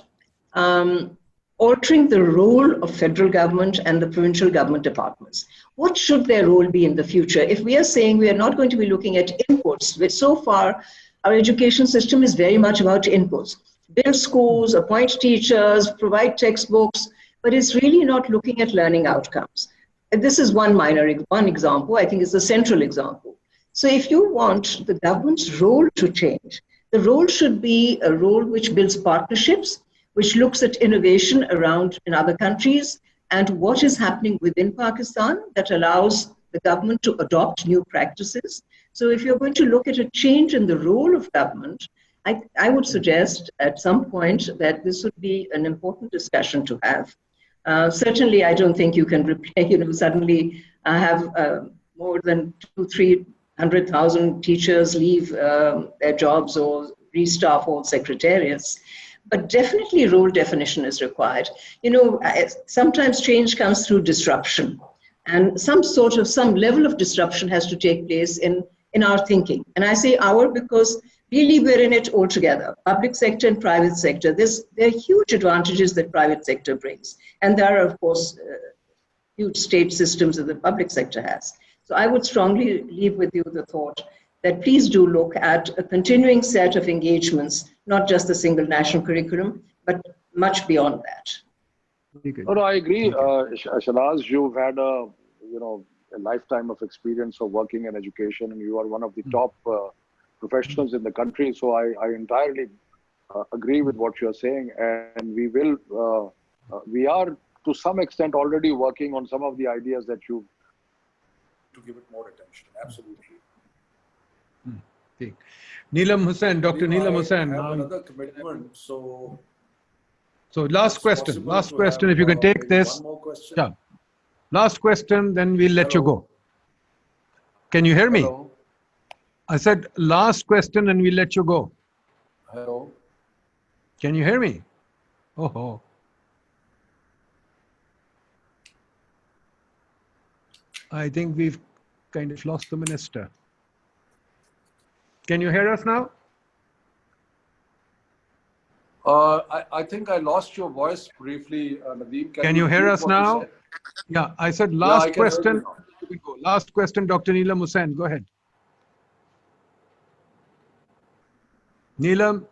altering the role of federal government and the provincial government departments. What should their role be in the future? If we are saying we are not going to be looking at inputs, which so far our education system is very much about inputs. Build schools, appoint teachers, provide textbooks, but it's really not looking at learning outcomes. And this is one example. I think it's the central example. So if you want the government's role to change, the role should be a role which builds partnerships, which looks at innovation around in other countries and what is happening within Pakistan that allows the government to adopt new practices. So if you're going to look at a change in the role of government, I would suggest at some point that this would be an important discussion to have. Certainly, I don't think you can suddenly have more than 200,000-300,000 teachers leave their jobs or restaff all secretariats. But definitely role definition is required. Sometimes change comes through disruption, and some level of disruption has to take place in our thinking. And I say our because really we're in it all together, public sector and private sector. There are huge advantages that private sector brings. And there are, of course, huge state systems that the public sector has. So I would strongly leave with you the thought that please do look at a continuing set of engagements, not just the single national curriculum, but much beyond that. No, I agree. Shanaz, you've had a lifetime of experience of working in education, and you are one of the top professionals in the country. So I entirely agree with what you're saying, and we are to some extent already working on some of the ideas that you to give it more attention. Absolutely. Neelam Hussain, Dr. Neelam Hussain. I have another commitment, so last question, if you can take this. One more question. Yeah. Last question, then we'll let you go. Can you hear me? Hello. I said last question and we'll let you go. Hello. Can you hear me? Oh. I think we've kind of lost the minister. Can you hear us now? I think I lost your voice briefly, Nadeem. Can you hear us now? Yeah, I said last question. Last question, Dr. Neelam Hussain. Go ahead. Neelam.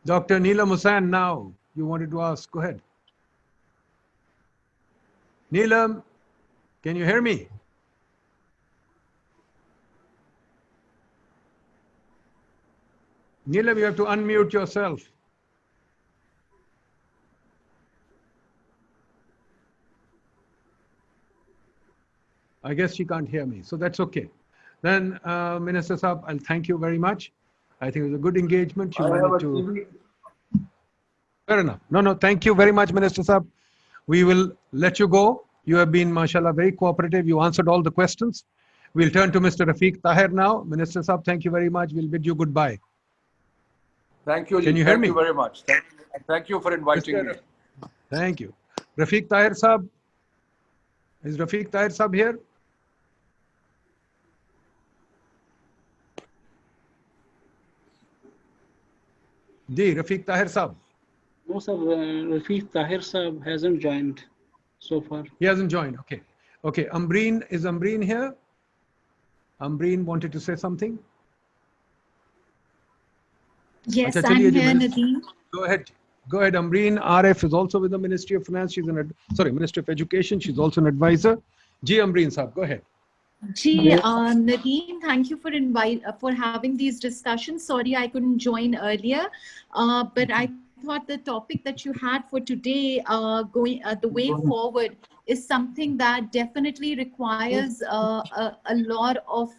Dr. Neelam Hussain, now you wanted to ask. Go ahead. Neelam, can you hear me? Neelam, you have to unmute yourself. I guess she can't hear me, so that's okay. Then, Minister Saab, I'll thank you very much. I think it was a good engagement. You wanted to... Fair enough. No, thank you very much, Minister Saab. We will let you go. You have been, mashallah, very cooperative. You answered all the questions. We'll turn to Mr. Rafiq Tahir now. Minister Saab, thank you very much. We'll bid you goodbye. Thank you. Can you hear me? Thank you very much. Thank you for inviting me. Thank you. Rafiq Tahir Saab. Is Rafiq Tahir Saab here? Rafiq Tahir Saab. No, sir. Rafiq Tahir Saab hasn't joined so far. He hasn't joined. Okay. Ambreen, is Ambreen here? Ambreen wanted to say something. Yes, I'm here, Nadeem. Go ahead, Ambreen. RF is also with the Ministry of Finance. She's Ministry of Education. She's also an advisor. Ji Ambreen Saab, go ahead. Ji, Nadine, thank you for having these discussions. Sorry I couldn't join earlier, but I thought the topic that you had for today, the way forward, is something that definitely requires a lot of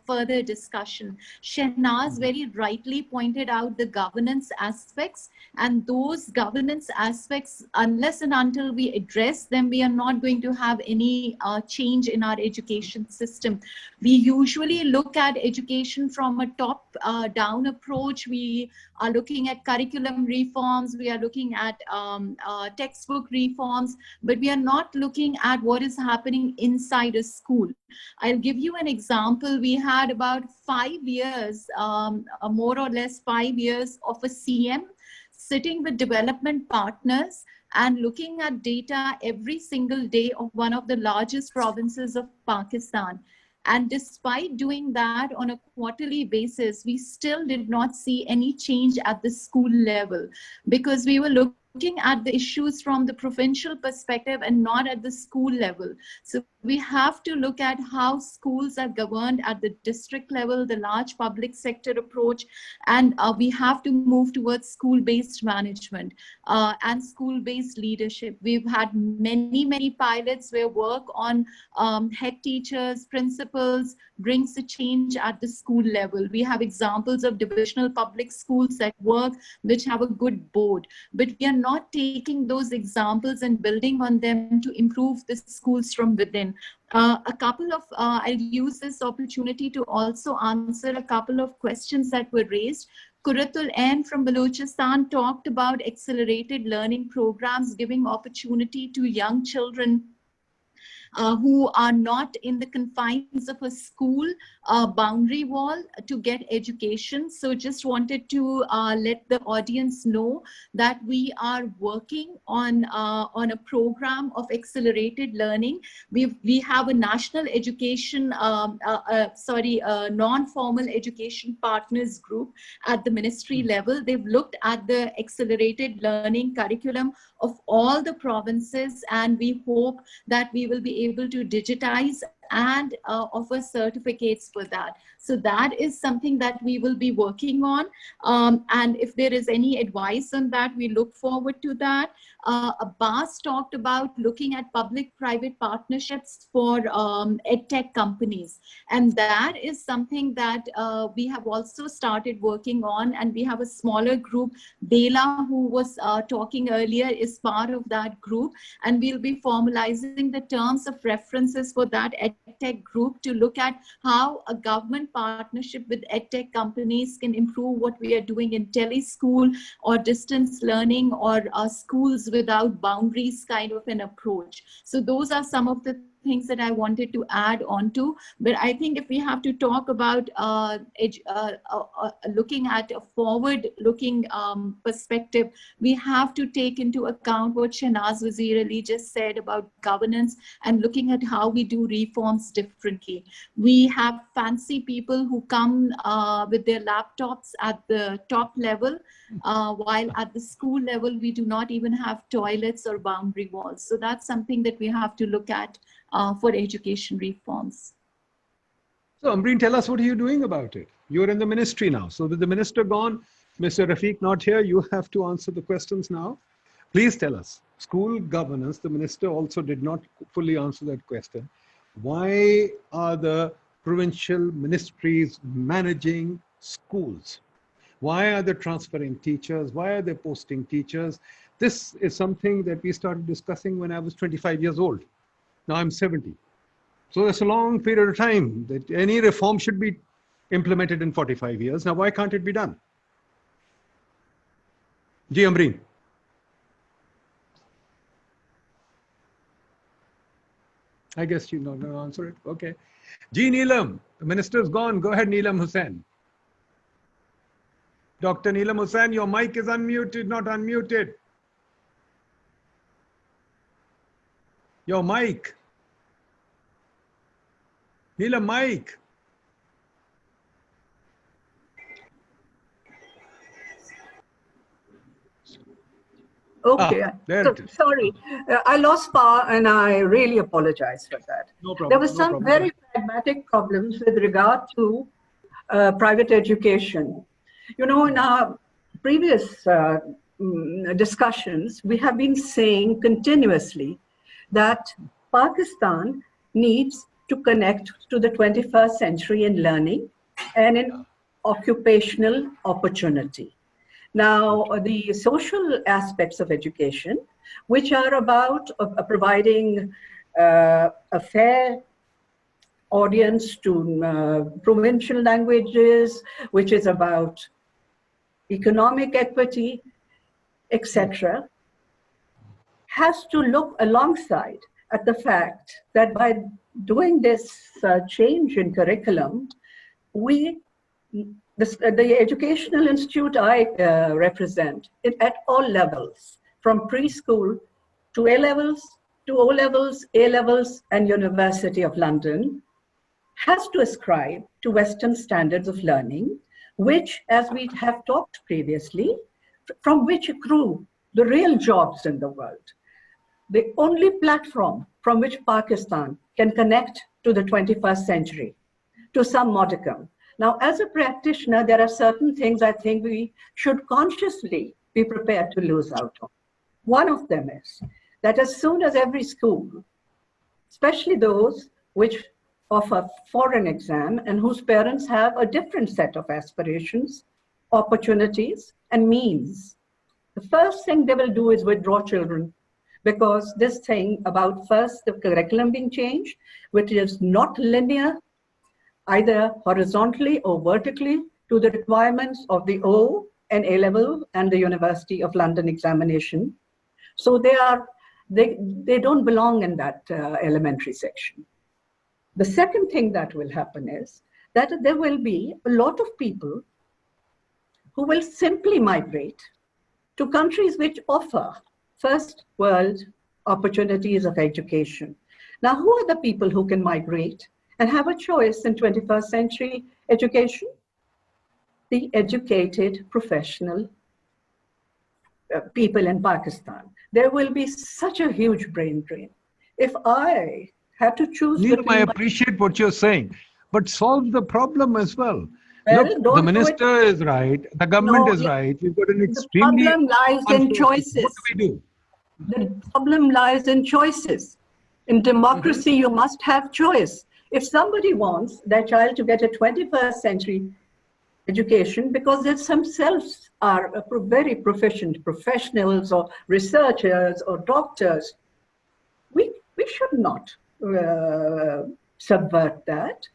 further discussion. Shehnaz very rightly pointed out the governance aspects, and those governance aspects, unless and until we address them, we are not going to have any change in our education system. We usually look at education from a top-down approach. We are looking at curriculum reforms, we are looking at textbook reforms, but we are not looking at what is happening inside a school. I'll give you an example. We had about 5 years, more or less 5 years of a CM sitting with development partners and looking at data every single day of one of the largest provinces of Pakistan. And despite doing that on a quarterly basis, we still did not see any change at the school level, because we were looking at the issues from the provincial perspective and not at the school level. So we have to look at how schools are governed at the district level, the large public sector approach, and we have to move towards school-based management and school-based leadership. We've had many pilots where work on head teachers, principals brings a change at the school level. We have examples of divisional public schools that work, which have a good board, but we are not taking those examples and building on them to improve the schools from within. I'll use this opportunity to also answer a couple of questions that were raised. Kuratul N from Balochistan talked about accelerated learning programs giving opportunity to young children who are not in the confines of a school boundary wall to get education. So just wanted to let the audience know that we are working on a program of accelerated learning. We have a national education, non-formal education partners group at the ministry level. They've looked at the accelerated learning curriculum of all the provinces, and we hope that we will be able to digitize and offer certificates for that. So that is something that we will be working on. And if there is any advice on that, we look forward to that. Abbas talked about looking at public-private partnerships for edtech companies. And that is something that we have also started working on. And we have a smaller group. Bela, who was talking earlier, is part of that group. And we'll be formalizing the terms of references for that EdTech group to look at how a government partnership with EdTech companies can improve what we are doing in teleschool or distance learning or schools without boundaries kind of an approach. So those are some of the things that I wanted to add on to. But I think if we have to talk about looking at a forward-looking perspective, we have to take into account what Shehnaz Wazir Ali just said about governance and looking at how we do reforms differently. We have fancy people who come with their laptops at the top level, while at the school level, we do not even have toilets or boundary walls. So that's something that we have to look at for education reforms. So Ambreen, tell us, what are you doing about it? You're in the ministry now. So with the minister gone, Mr. Rafiq not here, you have to answer the questions now. Please tell us, school governance, the minister also did not fully answer that question. Why are the provincial ministries managing schools? Why are they transferring teachers? Why are they posting teachers? This is something that we started discussing when I was 25 years old. Now I'm 70. So that's a long period of time that any reform should be implemented in 45 years. Now, why can't it be done? Ji Ambreen. I guess you're not going to answer it. Okay. Ji Neelam, the minister's gone. Go ahead, Neelam Hussain. Dr. Neelam Hussain, your mic is unmuted, not unmuted. Your mic. Neelam, mic. Okay, there it is. Sorry, I lost power and I really apologize for that. No problem. There were No some problem. very pragmatic problems with regard to private education. You know, in our previous discussions, we have been saying continuously that Pakistan needs to connect to the 21st century in learning and in occupational opportunity. Now, the social aspects of education, which are about providing a fair audience to provincial languages, which is about economic equity, etc., has to look alongside at the fact that by doing this change in curriculum, the educational institute I represent, at all levels, from preschool to A levels, to O levels, A levels, and University of London, has to ascribe to Western standards of learning, which, as we have talked previously, from which accrue the real jobs in the world. The only platform from which Pakistan can connect to the 21st century, to some modicum. Now, as a practitioner, there are certain things I think we should consciously be prepared to lose out on. One of them is that as soon as every school, especially those which offer foreign exam and whose parents have a different set of aspirations, opportunities, and means, the first thing they will do is withdraw children, because this thing about first the curriculum being changed, which is not linear, either horizontally or vertically, to the requirements of the O and A level and the University of London examination. So they don't belong in that elementary section. The second thing that will happen is that there will be a lot of people who will simply migrate to countries which offer first world opportunities of education. Now, who are the people who can migrate and have a choice in 21st century education? The educated professional people in Pakistan. There will be such a huge brain drain. If I had to choose Neelam, between I appreciate what you're saying, but solve the problem as well. Well, Look, don't the do it. minister is right, the government No, is right. We've got an the extremely problem lies in choices. What do we do? The problem lies in choices. In democracy, you must have choice. If somebody wants their child to get a 21st century education because they themselves are very proficient professionals or researchers or doctors, we should not subvert that.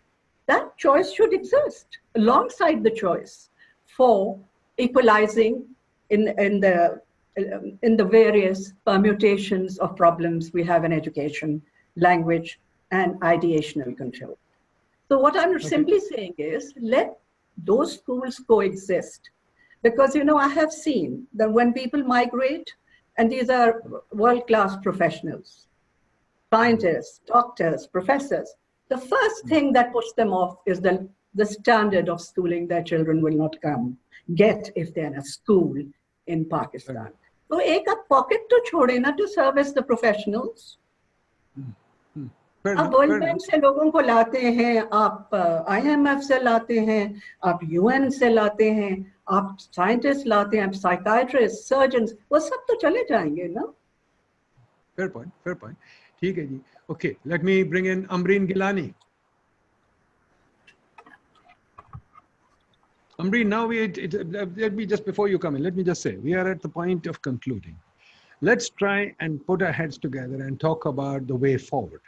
That choice should exist alongside the choice for equalizing in the various permutations of problems we have in education, language, and ideational control. So what I'm simply saying is, let those schools coexist. Because, you know, I have seen that when people migrate, and these are world-class professionals, scientists, doctors, professors, the first thing that puts them off is the standard of schooling their children will not get if they're in a school in Pakistan. So एक pocket to छोड़े ना to service the professionals. आप world bank से लोगों को लाते हैं, आप IMF से लाते हैं, आप UN से लाते हैं, आप साइंटिस्ट लाते हैं, आप साइकाइट्रिस्ट, सर्जन्स, वो सब तो चले जाएंगे ना? Fair point, fair point. ठीक है जी. Okay, let me bring in Amreen Gilani. Amreen, now let me just, before you come in, let me just say, we are at the point of concluding. Let's try and put our heads together and talk about the way forward.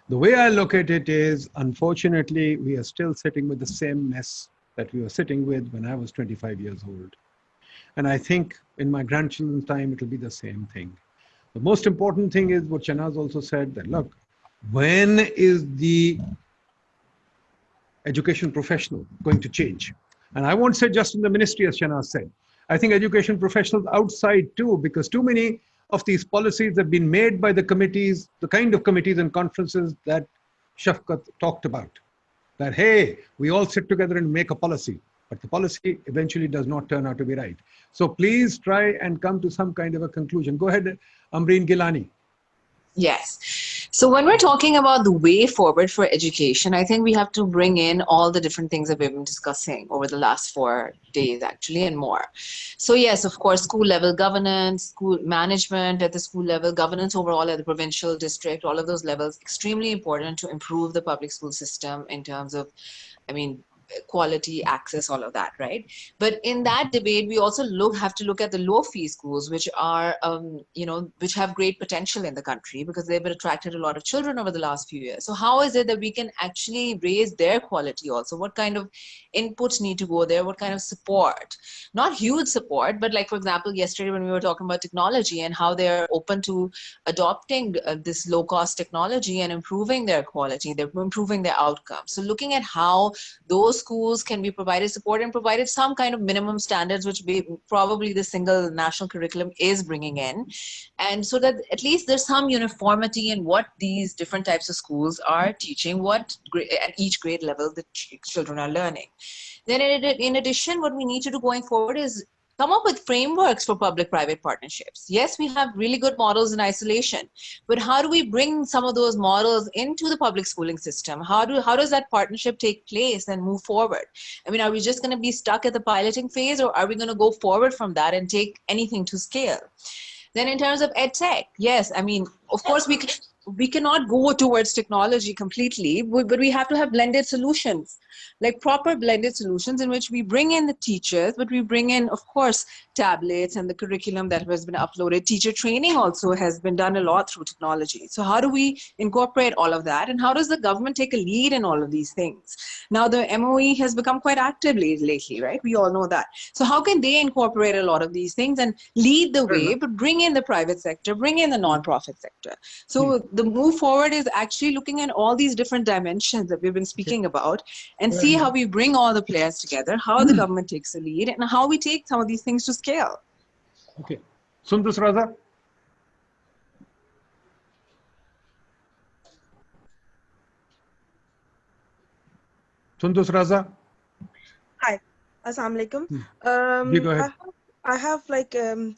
The way I look at it is, unfortunately, we are still sitting with the same mess that we were sitting with when I was 25 years old. And I think in my grandchildren's time, it'll be the same thing. The most important thing is what Shanaz also said, that look, when is the education professional going to change? And I won't say just in the ministry, as Shanaz said. I think education professionals outside too, because too many of these policies have been made by the committees, the kind of committees and conferences that Shafqat talked about. That, hey, we all sit together and make a policy, but the policy eventually does not turn out to be right. So please try and come to some kind of a conclusion. Go ahead, Amreen Gilani. Yes. So when we're talking about the way forward for education, I think we have to bring in all the different things that we've been discussing over the last 4 days, actually, and more. So yes, of course, school level governance, school management at the school level, governance overall at the provincial, district, all of those levels, extremely important to improve the public school system in terms of, I mean, quality, access, all of that, right? But in that debate, we also have to look at the low fee schools, which are, which have great potential in the country because they've attracted a lot of children over the last few years. So how is it that we can actually raise their quality also? What kind of inputs need to go there? What kind of support? Not huge support, but like, for example, yesterday when we were talking about technology and how they're open to adopting this low cost technology and improving their quality, they're improving their outcomes. So looking at how those schools can be provided support and provided some kind of minimum standards, which probably the single national curriculum is bringing in. And so that at least there's some uniformity in what these different types of schools are teaching, what at each grade level the children are learning. Then in addition, what we need to do going forward is come up with frameworks for public-private partnerships. Yes, we have really good models in isolation, but how do we bring some of those models into the public schooling system? How does that partnership take place and move forward? I mean, are we just going to be stuck at the piloting phase, or are we going to go forward from that and take anything to scale? Then in terms of EdTech, yes, I mean, of course, we cannot go towards technology completely, but we have to have blended solutions, like proper blended solutions in which we bring in the teachers, but we bring in, of course, tablets and the curriculum that has been uploaded. Teacher training also has been done a lot through technology. So how do we incorporate all of that? And how does the government take a lead in all of these things? Now, the MOE has become quite active lately, right? We all know that. So how can they incorporate a lot of these things and lead the way, but bring in the private sector, bring in the non-profit sector? So the move forward is actually looking at all these different dimensions that we've been speaking about and see how we bring all the players together, how the government takes the lead, and how we take some of these things to scale. Okay. Sundus Raza? Sundus Raza? Hi, Assalamu alaikum. Go ahead. I have like 2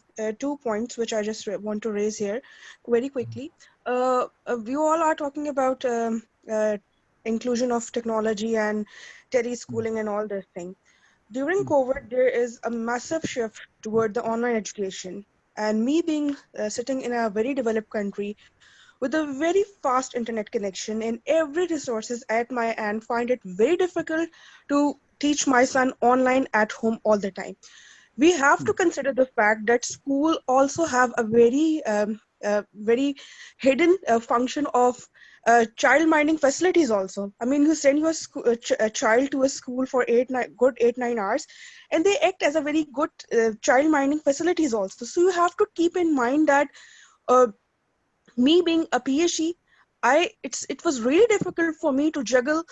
points which I just want to raise here very quickly. We all are talking about inclusion of technology and tele-schooling and all this thing. During COVID, there is a massive shift toward the online education. And me being sitting in a very developed country with a very fast internet connection and every resources at my hand, find it very difficult to teach my son online at home all the time. We have to consider the fact that school also have a very hidden function of child minding facilities also. I mean, you send a child to a school for 8-9 hours, and they act as a very good child minding facilities also. So you have to keep in mind that me being a PhD, it was really difficult for me to juggle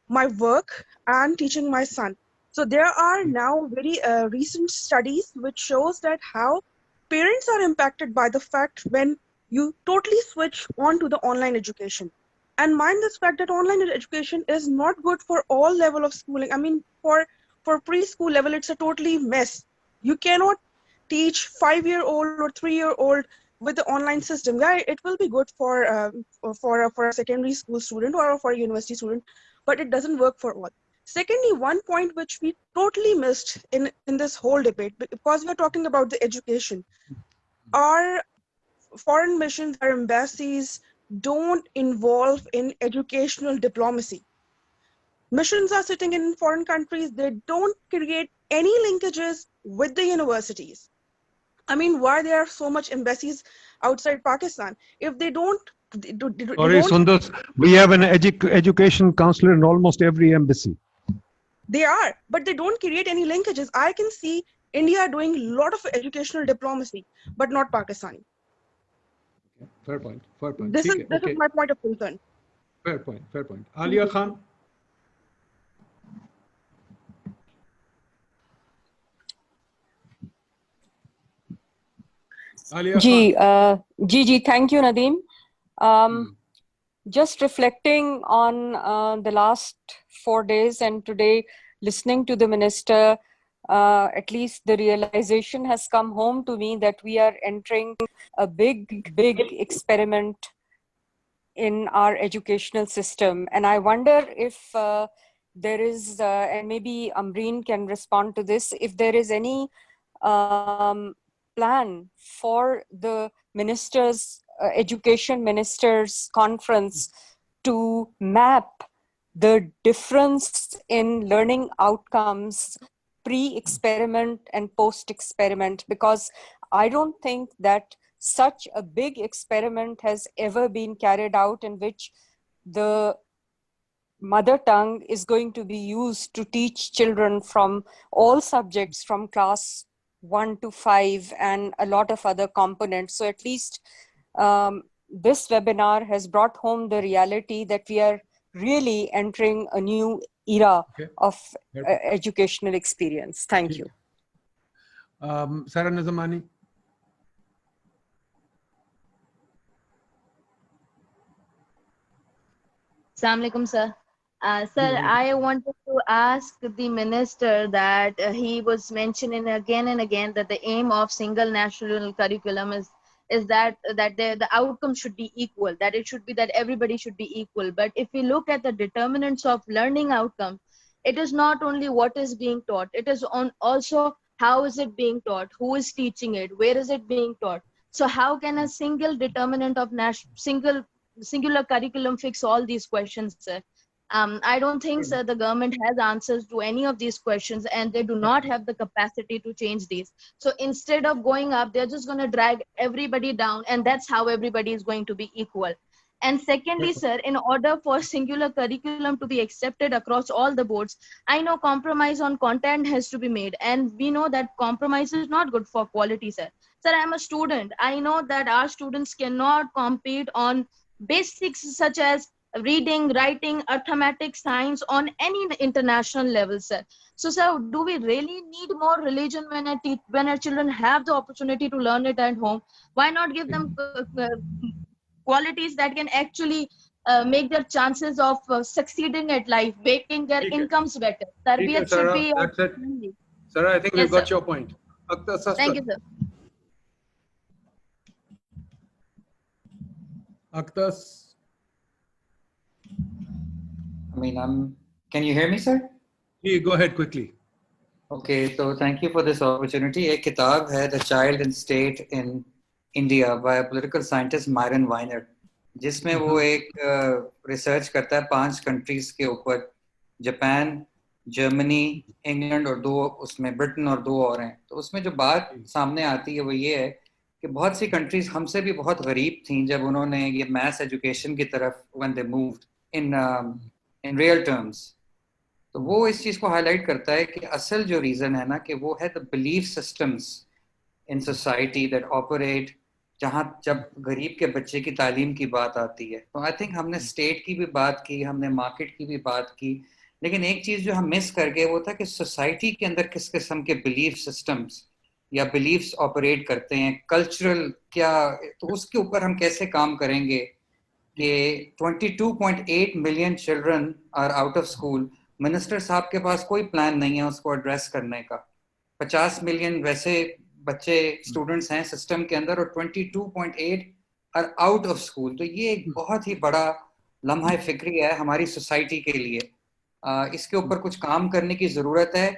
my work and teaching my son. So there are now very recent studies which shows that how parents are impacted by the fact when you totally switch on to the online education. And mind this fact that online education is not good for all level of schooling. I mean, for preschool level, it's a totally mess. You cannot teach 5-year-old or 3-year-old with the online system. Yeah, it will be good for a secondary school student or for a university student, but it doesn't work for all. Secondly, one point which we totally missed in this whole debate, because we're talking about the education, our foreign missions, our embassies don't involve in educational diplomacy. Missions are sitting in foreign countries, they don't create any linkages with the universities. I mean, why there are so much embassies outside Pakistan? If they don't... Sorry, Sundus, we have an education counselor in almost every embassy. They are, but they don't create any linkages. I can see India doing a lot of educational diplomacy, but not Pakistani. Fair point. Fair point. This is my point of concern. Fair point. Fair point. Alia Khan? Ji, thank you, Nadeem. Just reflecting on the last 4 days and today, listening to the minister, at least the realization has come home to me that we are entering a big experiment in our educational system. And I wonder if there is, and maybe Amreen can respond to this, if there is any plan for the ministers, education ministers conference to map the difference in learning outcomes pre-experiment and post-experiment, because I don't think that such a big experiment has ever been carried out in which the mother tongue is going to be used to teach children from all subjects from class 1 to 5 and a lot of other components. So at least this webinar has brought home the reality that we are really entering a new era of educational experience. Thank you. Sarah Nazamani. Assalamu alaikum, sir. Sir, I wanted to ask the minister that he was mentioning again and again that the aim of single national curriculum is that the outcome should be equal, that it should be that everybody should be equal. But if we look at the determinants of learning outcome, it is not only what is being taught, it is also how is it being taught, who is teaching it, where is it being taught. So how can a single determinant of singular curriculum fix all these questions, sir? I don't think, sir, the government has answers to any of these questions, and they do not have the capacity to change these. So instead of going up, they're just going to drag everybody down, and that's how everybody is going to be equal. And secondly, sir, in order for singular curriculum to be accepted across all the boards, I know compromise on content has to be made, and we know that compromise is not good for quality, sir. Sir, I'm a student. I know that our students cannot compete on basics such as reading, writing, arithmetic, science on any international level, sir. So, sir, do we really need more religion when our children have the opportunity to learn it at home? Why not give them qualities that can actually make their chances of succeeding at life, making their incomes better? Tarbiyat should be. That's it. Sarah, I think we've got your point. Thank you, sir. Akhtas. I mean, can you hear me, sir? Yeah, go ahead quickly. Okay, so thank you for this opportunity. A kitab hai, The Child and State in India by a political scientist Myron Weiner, जिसमें वो एक research करता है 5 countries के ऊपर, Japan, Germany, England और 2 उसमें Britain और 2 और हैं. तो उसमें जो बात सामने आती है वो ये है कि बहुत सी कंट्रीज हमसे भी बहुत गरीब थीं जब उन्होंने ये मैथ एजुकेशन की तरफ when they moved in real terms. तो वो इस चीज़ को हाईलाइट करता है कि असल जो रीज़न है ना कि वो है the belief systems in society that operate, जहाँ जब गरीब के बच्चे की तालीम की बात आती है. तो आई थिंक हमने स्टेट की भी बात की, हमने मार्केट की भी बात की, लेकिन एक चीज़ जो हम मिस कर गए वो था कि सोसाइटी के अंदर किस किस्म के बिलीफ सिस्टम्स या बिलीफ्स ऑपरेट करते हैं, कल्चरल क्या, तो उसके ऊपर हम कैसे काम करेंगे कि 22.8 million children are out of school. Minister साहब के पास कोई प्लान नहीं है उसको एड्रेस करने का. 50 मिलियन वैसे बच्चे स्टूडेंट्स हैं सिस्टम के अंदर और 22.8 आर आउट ऑफ स्कूल. तो ये एक बहुत ही बड़ा लम्हा फिक्री है हमारी सोसाइटी के लिए. इसके ऊपर कुछ काम करने की जरूरत है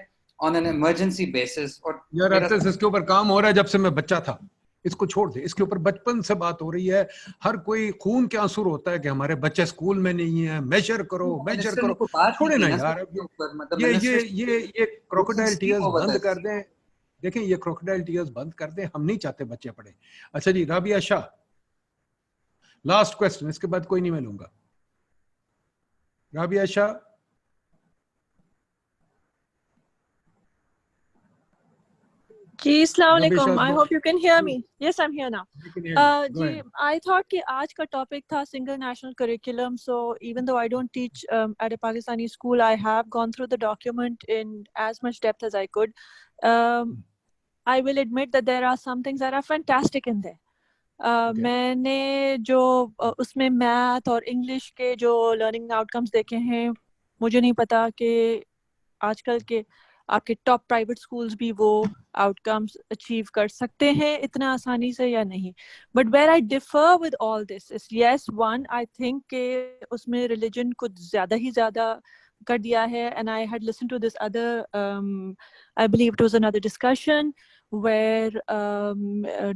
ऑन एन इमरजेंसी बेसिस. और यार इसके ऊपर काम हो रहा है जब से मैं बच्चा था. इसको छोड़ दे, इसके ऊपर बचपन से बात हो रही है. हर कोई खून के आंसू होता है कि हमारे बच्चे स्कूल में नहीं है. मेजर करो. छोड़े ना यार. ये क्रोकोडाइल टीयर्स बंद कर दें. देखें, ये क्रोकोडाइल टीयर्स बंद कर दें. हम नहीं चाहते बच्चे पढ़े. अच्छा जी, राबिया शाह, लास्ट क्वेश्चन, इसके बाद कोई नहीं मैं लूंगा. राबिया शाह. जी, अस्सलाम वालेकुम. I hope you can hear me. Yes, I'm here now. Ji, I thought कि आज का topic था single national curriculum. So even though I don't teach at a Pakistani school, I have gone through the document in as much depth as I could. I will admit that there are some things that are fantastic in there. मैंने जो उसमें math और English के जो learning outcomes देखे हैं, मुझे नहीं पता कि आजकल के आपके टॉप प्राइवेट स्कूल्स भी वो आउटकम्स अचीव कर सकते हैं इतना आसानी से या नहीं. But where I differ with all this is yes one I think के उसमें रिलीजन कुछ ज़्यादा ही ज़्यादा कर दिया है. And I had listen to this other I believe it was another discussion where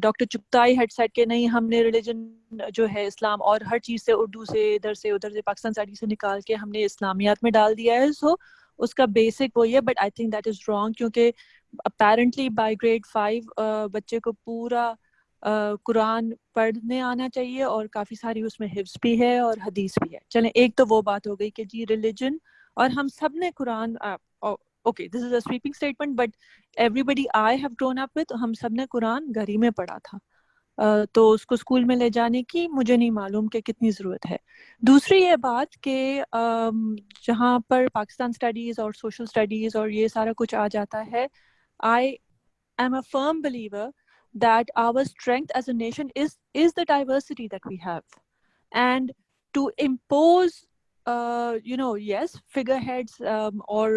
Dr. Chugtai had said कि नहीं हमने religion जो है इस्लाम और हर चीज़ से उर्दू से इधर से उधर से पाकिस्तान स्टडी से निकाल के हमने इस्लामियात में डाल दिया है. सो उसका बेसिक वही है. But I think that is wrong क्योंकि apparently by grade 5 बच्चे को पूरा कुरान पढ़ने आना चाहिए और काफ़ी सारी उसमें हिफ्ज़ भी है और हदीस भी है. चलें एक तो वो बात हो गई कि जी रिलीजन और हम सब ने Quran okay, this is a sweeping statement, but everybody I have grown up with, हम सब ने कुरान घर ही में पढ़ा था. तो उसको स्कूल में ले जाने की मुझे नहीं मालूम कि कितनी ज़रूरत है. दूसरी ये बात कि जहाँ पर पाकिस्तान स्टडीज़ और सोशल स्टडीज़ और ये सारा कुछ आ जाता है, I am a firm believer that our strength as a nation is the diversity that we have. And to impose yes, figureheads or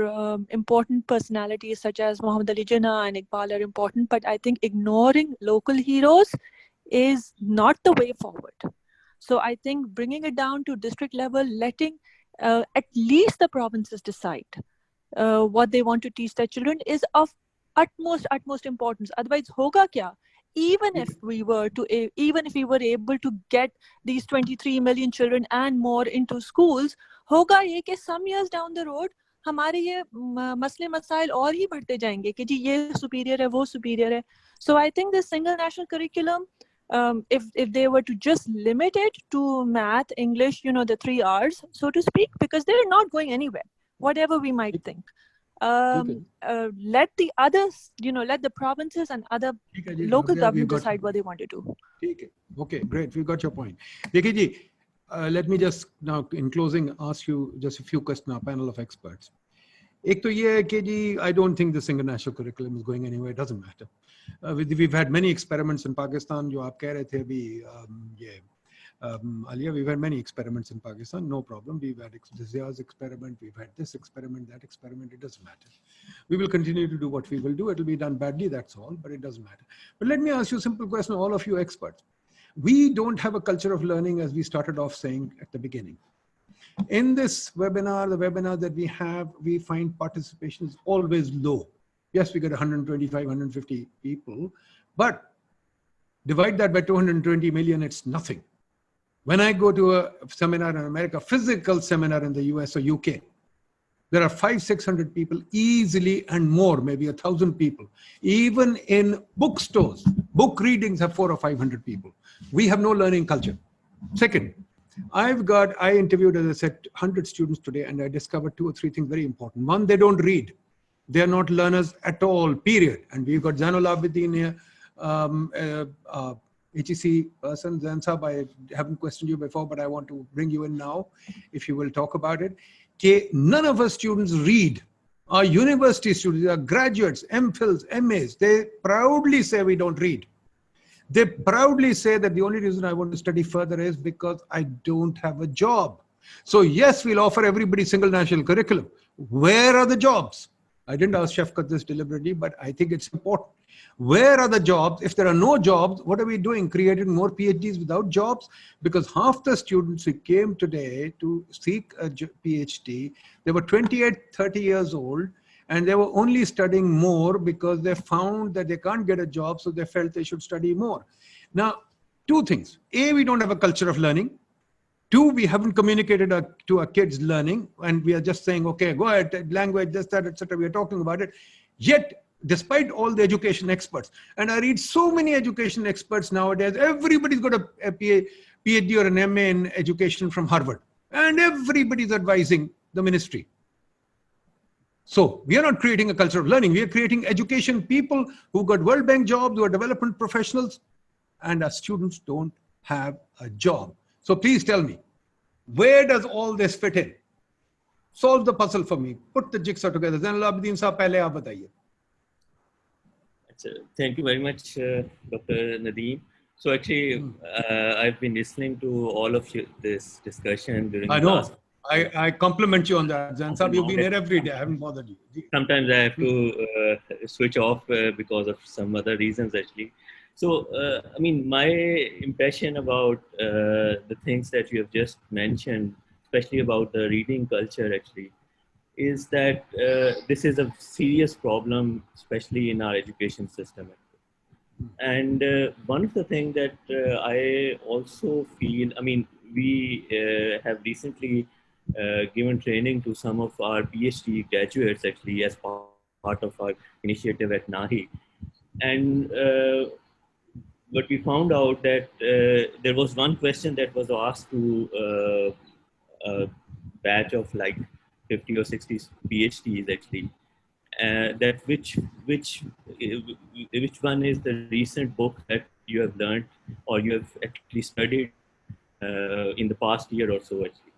important personalities such as Muhammad Ali Jinnah and Iqbal are important, but I think ignoring local heroes is not the way forward. So I think bringing it down to district level, letting at least the provinces decide what they want to teach their children is of utmost importance. Otherwise, hoga kya? Even if we were able to get these 23 million children and more into schools, होगा ये कि some years down the road हमारे ये मसले मसाइल और ही बढ़ते जाएंगे कि जी ये superior है वो superior है. So I think the single national curriculum, if they were to just limit it to math, English, the 3 R's, so to speak, because they're not going anywhere, whatever we might think. Let the others, let the provinces and other local governments decide what they want to do. Okay, great. We got your point. Dekhi ji, let me just now, in closing, ask you just a few questions, our panel of experts. Ek to ye hai ki ji, I don't think the single national curriculum is going anywhere. It doesn't matter. We've had many experiments in Pakistan. Jo aap keh rahe the abhi, Alia, we've had many experiments in Pakistan, no problem. We've had Zia's experiment, we've had this experiment, that experiment, it doesn't matter. We will continue to do what we will do. It will be done badly, that's all, but it doesn't matter. But let me ask you a simple question, all of you experts. We don't have a culture of learning as we started off saying at the beginning. In this webinar, the webinar that we have, we find participation is always low. Yes, we get 125, 150 people, but divide that by 220 million, it's nothing. When I go to a seminar in America, physical seminar in the US or UK, there are 500-600 people easily and more, maybe 1,000 people. Even in bookstores, book readings have 400 or 500 people. We have no learning culture. Second, I interviewed, as I said, 100 students today, and I discovered 2 or 3 things very important. One, they don't read. They are not learners at all, period. And we've got Zainul Abidin here, HEC person, Zain Saab, I haven't questioned you before, but I want to bring you in now, if you will talk about it. None of our students read. Our university students, our graduates, MPhils, MAs, they proudly say we don't read. They proudly say that the only reason I want to study further is because I don't have a job. So yes, we'll offer everybody single national curriculum. Where are the jobs? I didn't ask Shafqat this deliberately, but I think it's important. Where are the jobs? If there are no jobs, what are we doing? Creating more PhDs without jobs? Because half the students who came today to seek a PhD, they were 28, 30 years old, and they were only studying more because they found that they can't get a job, so they felt they should study more. Now, 2 things. A, we don't have a culture of learning. 2, we haven't communicated to our kids learning, and we are just saying, okay, go ahead, language, this, that, etc. We are talking about it. Yet, despite all the education experts, and I read so many education experts nowadays, everybody's got a PhD or an MA in education from Harvard, and everybody's advising the ministry. So we are not creating a culture of learning. We are creating education people who got World Bank jobs, who are development professionals, and our students don't have a job. So please tell me, where does all this fit in? Solve the puzzle for me. Put the jigsaw together. Zainul Abidin Saab, pehle aap bataiye. Thank you very much, Dr. Nadeem. So actually, I've been listening to all of this discussion during the last I compliment you on that, Zansab. You've been here every day. I haven't bothered you. Sometimes I have to switch off because of some other reasons actually. So, I mean, my impression about the things that you have just mentioned, especially about the reading culture actually, is that this is a serious problem, especially in our education system. And one of the things that I also feel, I mean, we have recently given training to some of our PhD graduates actually as part of our initiative at NAHI. And but we found out that there was one question that was asked to a batch of like 50 or 60 PhDs actually. That which one is the recent book that you have learned or you have actually studied in the past year or so actually,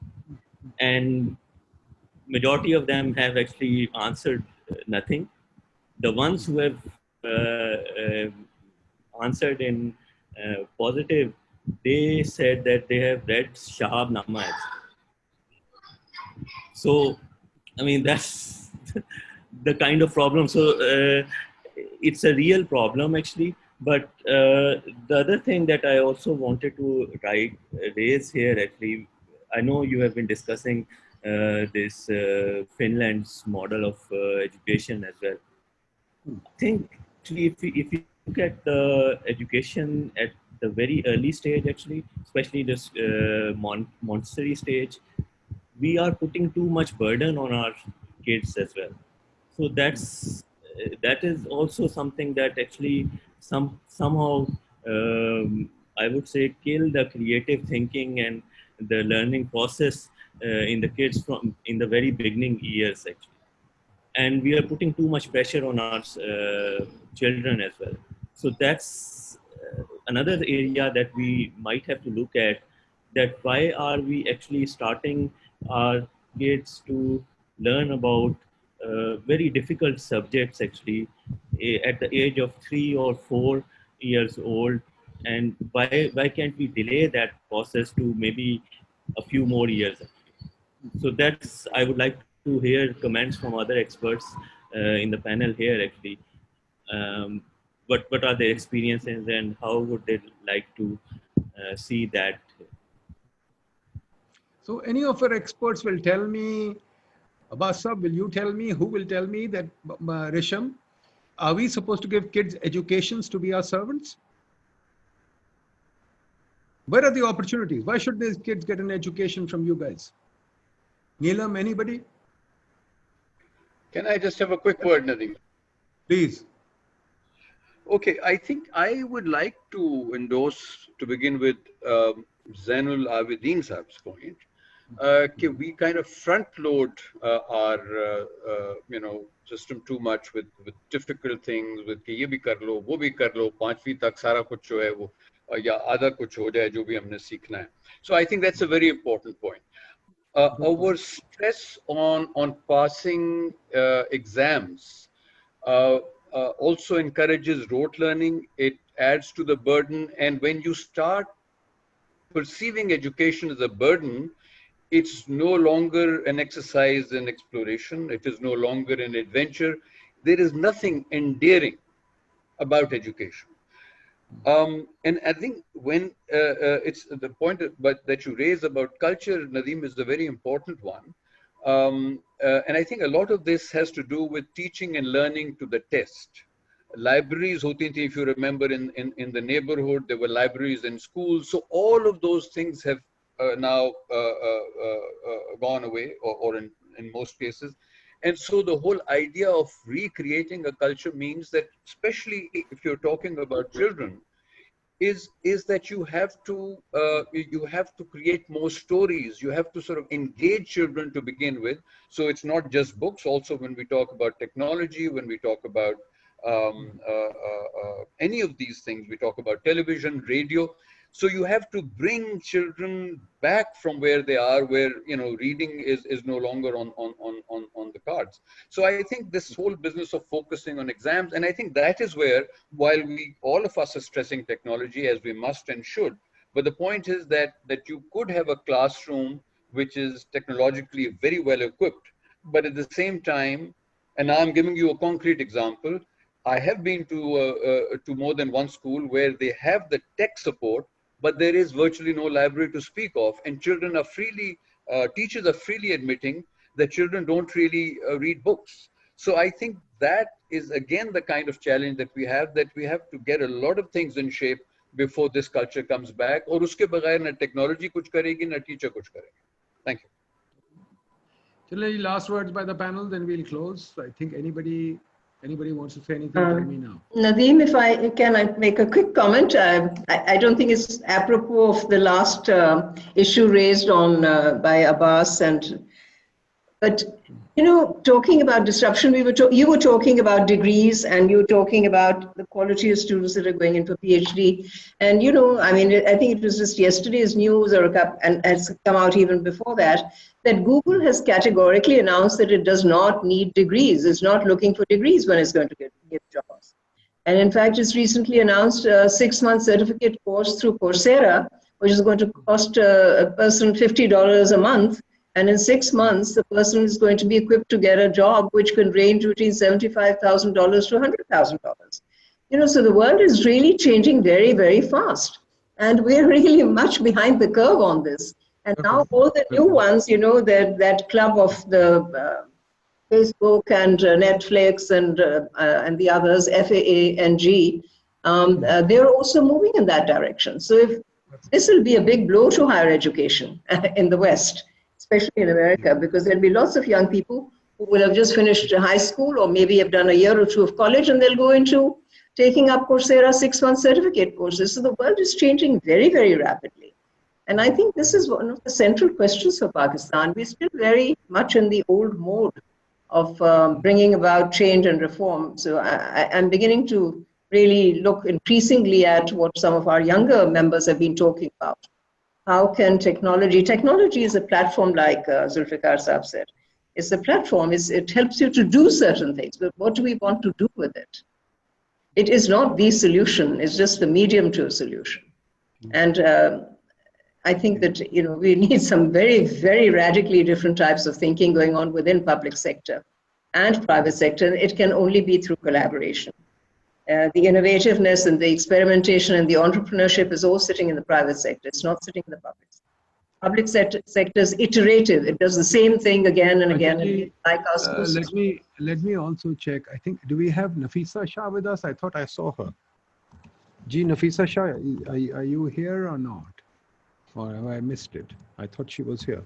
and majority of them have actually answered nothing. The ones who have answered in positive, they said that they have read Shahab Nama actually. So I mean that's the kind of problem. So it's a real problem actually. But the other thing that I also wanted to raise here actually, I know you have been discussing this Finland's model of education as well. I think actually if you look at the education at the very early stage actually, especially this Montessori stage, we are putting too much burden on our kids as well. So that is also something that actually somehow I would say kill the creative thinking and the learning process in the kids from in the very beginning years actually. And we are putting too much pressure on our children as well. So that's another area that we might have to look at, that why are we actually starting our kids to learn about very difficult subjects actually at the age of 3 or 4 years old, and why can't we delay that process to maybe a few more years actually? So that's, I would like to hear comments from other experts in the panel here actually. What are their experiences and how would they like to see that? So any of our experts will tell me, Abbas, will you tell me, who will tell me that, Risham, are we supposed to give kids educations to be our servants? Where are the opportunities? Why should these kids get an education from you guys? Neelam, anybody? Can I just have a quick word, Nadeem? Please. Okay, I think I would like to endorse, to begin with, Zainul Abidin Saab's point. We kind of front load our system too much with difficult things, with कि ये भी कर लो, वो भी कर लो, 5वीं तक सारा कुछ जो है वो या आधा कुछ हो जाए जो भी हमने सीखना है. So I think that's a very important point. Our stress on passing exams also encourages rote learning. It adds to the burden, and when you start perceiving education as a burden, it's no longer an exercise in exploration. It is no longer an adventure. There is nothing endearing about education. And I think when it's the point that you raise about culture, Nadeem, is the very important one. And I think a lot of this has to do with teaching and learning to the test. Libraries, if you remember, in the neighborhood, there were libraries in schools. So all of those things have now gone away, or in most cases. And so the whole idea of recreating a culture means that, especially if you're talking about children, is that you have to create more stories. You have to sort of engage children to begin with. So it's not just books. Also, when we talk about technology, when we talk about any of these things, we talk about television, radio. So you have to bring children back from where they are, where reading is no longer on the cards. So I think this whole business of focusing on exams, and I think that is where, while all of us are stressing technology, as we must and should, but the point is that you could have a classroom which is technologically very well equipped. But at the same time, and now I'm giving you a concrete example, I have been to more than one school where they have the tech support, but there is virtually no library to speak of, and children are teachers are freely admitting that children don't really read books. So I think that is again the kind of challenge that we have to get a lot of things in shape before this culture comes back. और उसके बगैर ना technology कुछ करेगी ना teacher कुछ करेगा. Thank you. So any last words by the panel, then we'll close. I think anybody wants to say anything, tell me now. Nadeem, if I can make a quick comment. I don't think it's apropos of the last issue raised on by Abbas, but you know, talking about disruption, you were talking about degrees, and you were talking about the quality of students that are going in for PhD. And you know, I mean, I think it was just yesterday's news, and has come out even before that Google has categorically announced that it does not need degrees. It's not looking for degrees when it's going to give jobs. And in fact, it's recently announced a 6-month certificate course through Coursera, which is going to cost a person $50 a month. And in 6 months, the person is going to be equipped to get a job which can range between $75,000 to $100,000. You know, so the world is really changing very, very fast. And we're really much behind the curve on this. And now all the new ones, you know, that club of the Facebook and Netflix and the others, FAANG, they're also moving in that direction. So if this will be a big blow to higher education in the West, especially in America, because there'll be lots of young people who will have just finished high school or maybe have done a year or two of college, and they'll go into taking up Coursera 6-month certificate courses. So the world is changing very, very rapidly. And I think this is one of the central questions for Pakistan. We're still very much in the old mode of bringing about change and reform. So I'm beginning to really look increasingly at what some of our younger members have been talking about. How can technology is a platform, like Zulfikar Saab said. It's a platform, it helps you to do certain things, but what do we want to do with it? It is not the solution, it's just the medium to a solution. And I think that, you know, we need some very, very radically different types of thinking going on within public sector and private sector. It can only be through collaboration. The innovativeness and the experimentation and the entrepreneurship is all sitting in the private sector. It's not sitting in the public sector. Public sector is iterative. It does the same thing again and again. And like our schools. Let me also check. I think, do we have Nafisa Shah with us? I thought I saw her. Ji, Nafisa Shah, are you here or not? Or have I missed it? I thought she was here.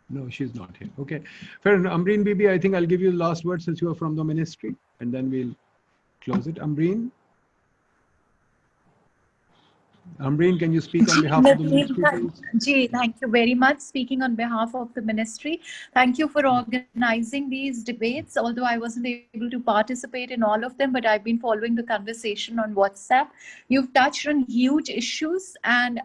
No, she's not here. Okay. Fair enough. Ambreen Bibi, I think I'll give you the last word since you are from the ministry, and then we'll close it. Ambreen, can you speak on behalf of the ministry, please? Ji, thank you very much. Speaking on behalf of the ministry, thank you for organizing these debates. Although I wasn't able to participate in all of them, but I've been following the conversation on WhatsApp. You've touched on huge issues, and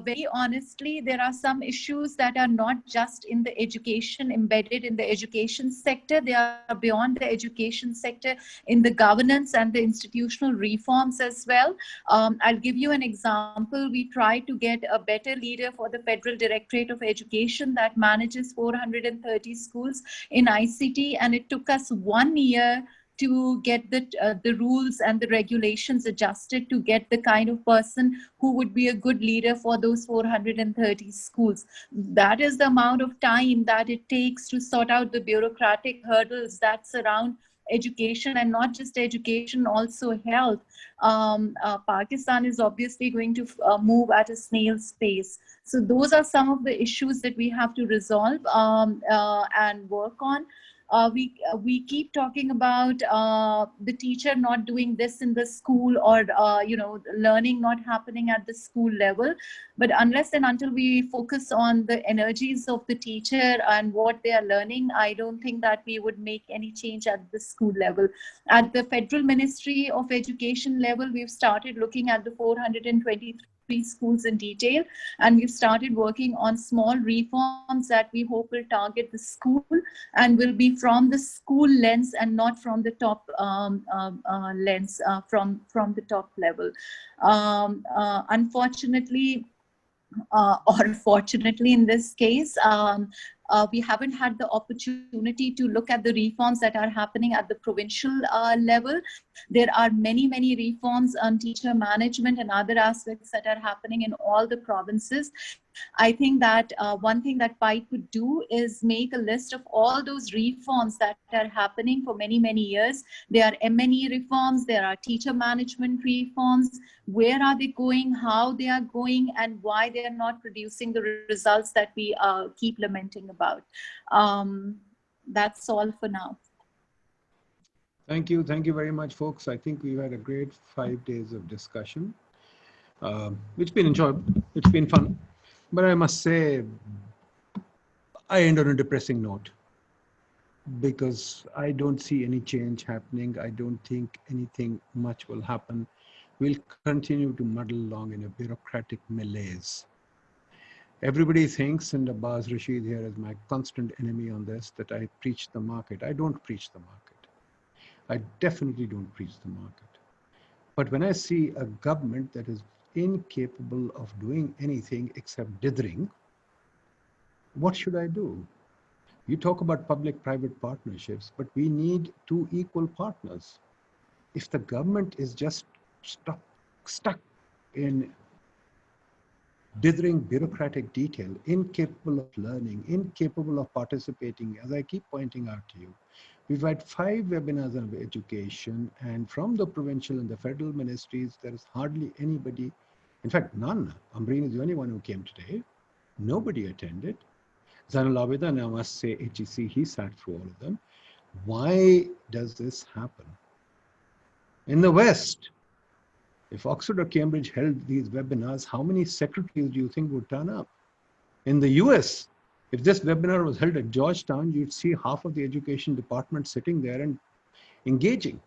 very honestly, there are some issues that are not just in the education, embedded in the education sector. They are beyond the education sector, in the governance and the institutional reforms as well. I'll give you an example. We tried to get a better leader for the Federal Directorate of Education that manages 430 schools in ICT, and it took us 1 year to get the rules and the regulations adjusted to get the kind of person who would be a good leader for those 430 schools. That is the amount of time that it takes to sort out the bureaucratic hurdles that surround education, and not just education, also health. Pakistan is obviously going to move at a snail's pace. So those are some of the issues that we have to resolve and work on. We keep talking about the teacher not doing this in the school, or learning not happening at the school level. But unless and until we focus on the energies of the teacher and what they are learning, I don't think that we would make any change at the school level. At the Federal Ministry of Education level, we've started looking at the 423 schools in detail, and we've started working on small reforms that we hope will target the school and will be from the school lens and not from the top lens, from the top level. Unfortunately, or fortunately in this case, we haven't had the opportunity to look at the reforms that are happening at the provincial level. There are many, many reforms on teacher management and other aspects that are happening in all the provinces. I think that one thing that PIDE could do is make a list of all those reforms that are happening for many, many years. There are M&E reforms, there are teacher management reforms. Where are they going, how they are going, and why they are not producing the results that we keep lamenting about. That's all for now. Thank you. Thank you very much, folks. I think we've had a great 5 days of discussion. It's been enjoyable. It's been fun. But I must say, I end on a depressing note because I don't see any change happening. I don't think anything much will happen. We'll continue to muddle along in a bureaucratic malaise. Everybody thinks, and Abbas Rashid here is my constant enemy on this, that I preach the market. I don't preach the market. I definitely don't preach the market. But when I see a government that is incapable of doing anything except dithering, what should I do? You talk about public-private partnerships, but we need two equal partners. If the government is just stuck in dithering bureaucratic detail, incapable of learning, incapable of participating, as I keep pointing out to you, we've had 5 webinars on education, and from the provincial and the federal ministries, there is hardly anybody, in fact, none. Ambreen is the only one who came today. Nobody attended. Zainul Abidin, I must say, HEC, he sat through all of them. Why does this happen? In the West, if Oxford or Cambridge held these webinars, how many secretaries do you think would turn up? In the US, if this webinar was held at Georgetown, you'd see half of the education department sitting there and engaging.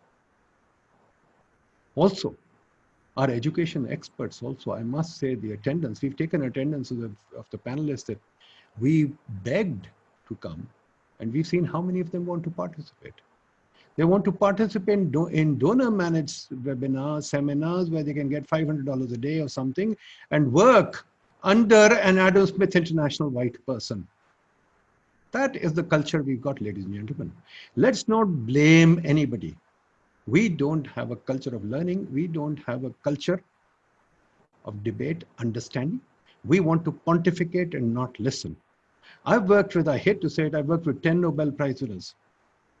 Also, our education experts also, I must say, the attendance, we've taken attendance of the panelists that we begged to come, and we've seen how many of them want to participate. They want to participate in donor-managed webinars, seminars where they can get $500 a day or something and work under an Adam Smith International white person. That is the culture we've got, ladies and gentlemen. Let's not blame anybody. We don't have a culture of learning. We don't have a culture of debate, understanding. We want to pontificate and not listen. I've worked with, I hate to say it, I've worked with 10 Nobel Prize winners.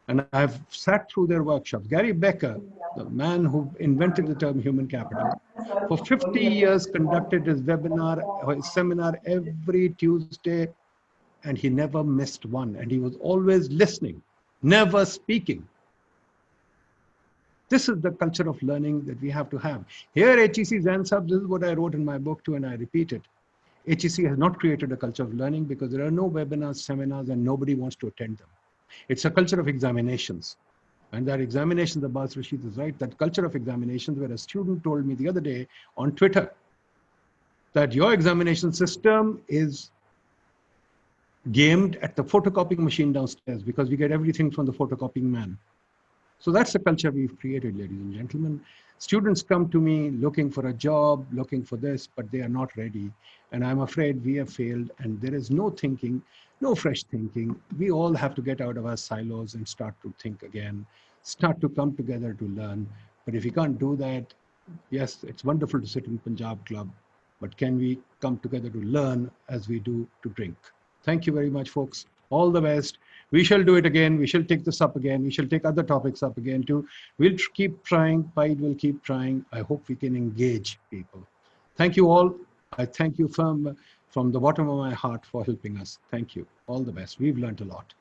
And I've sat through their workshops. Gary Becker, the man who invented the term human capital, for 50 years conducted his webinar or his seminar every Tuesday, and he never missed one. And he was always listening, never speaking. This is the culture of learning that we have to have. Here, HEC Zansab, this is what I wrote in my book too, and I repeat it. HEC has not created a culture of learning because there are no webinars, seminars, and nobody wants to attend them. It's a culture of examinations. And that examinations, Abbas Rashid is right, that culture of examinations, where a student told me the other day on Twitter that your examination system is gamed at the photocopying machine downstairs because we get everything from the photocopying man. So that's the culture we've created, ladies and gentlemen. Students come to me looking for a job, looking for this, but they are not ready. And I'm afraid we have failed, and there is no thinking, no fresh thinking. We all have to get out of our silos and start to think again, start to come together to learn. But if we can't do that, yes, it's wonderful to sit in Punjab Club, but can we come together to learn as we do to drink? Thank you very much, folks. All the best. We shall do it again. We shall take this up again. We shall take other topics up again too. We'll keep trying. PIDE will keep trying. I hope we can engage people. Thank you all. I thank you from the bottom of my heart for helping us. Thank you. All the best. We've learned a lot.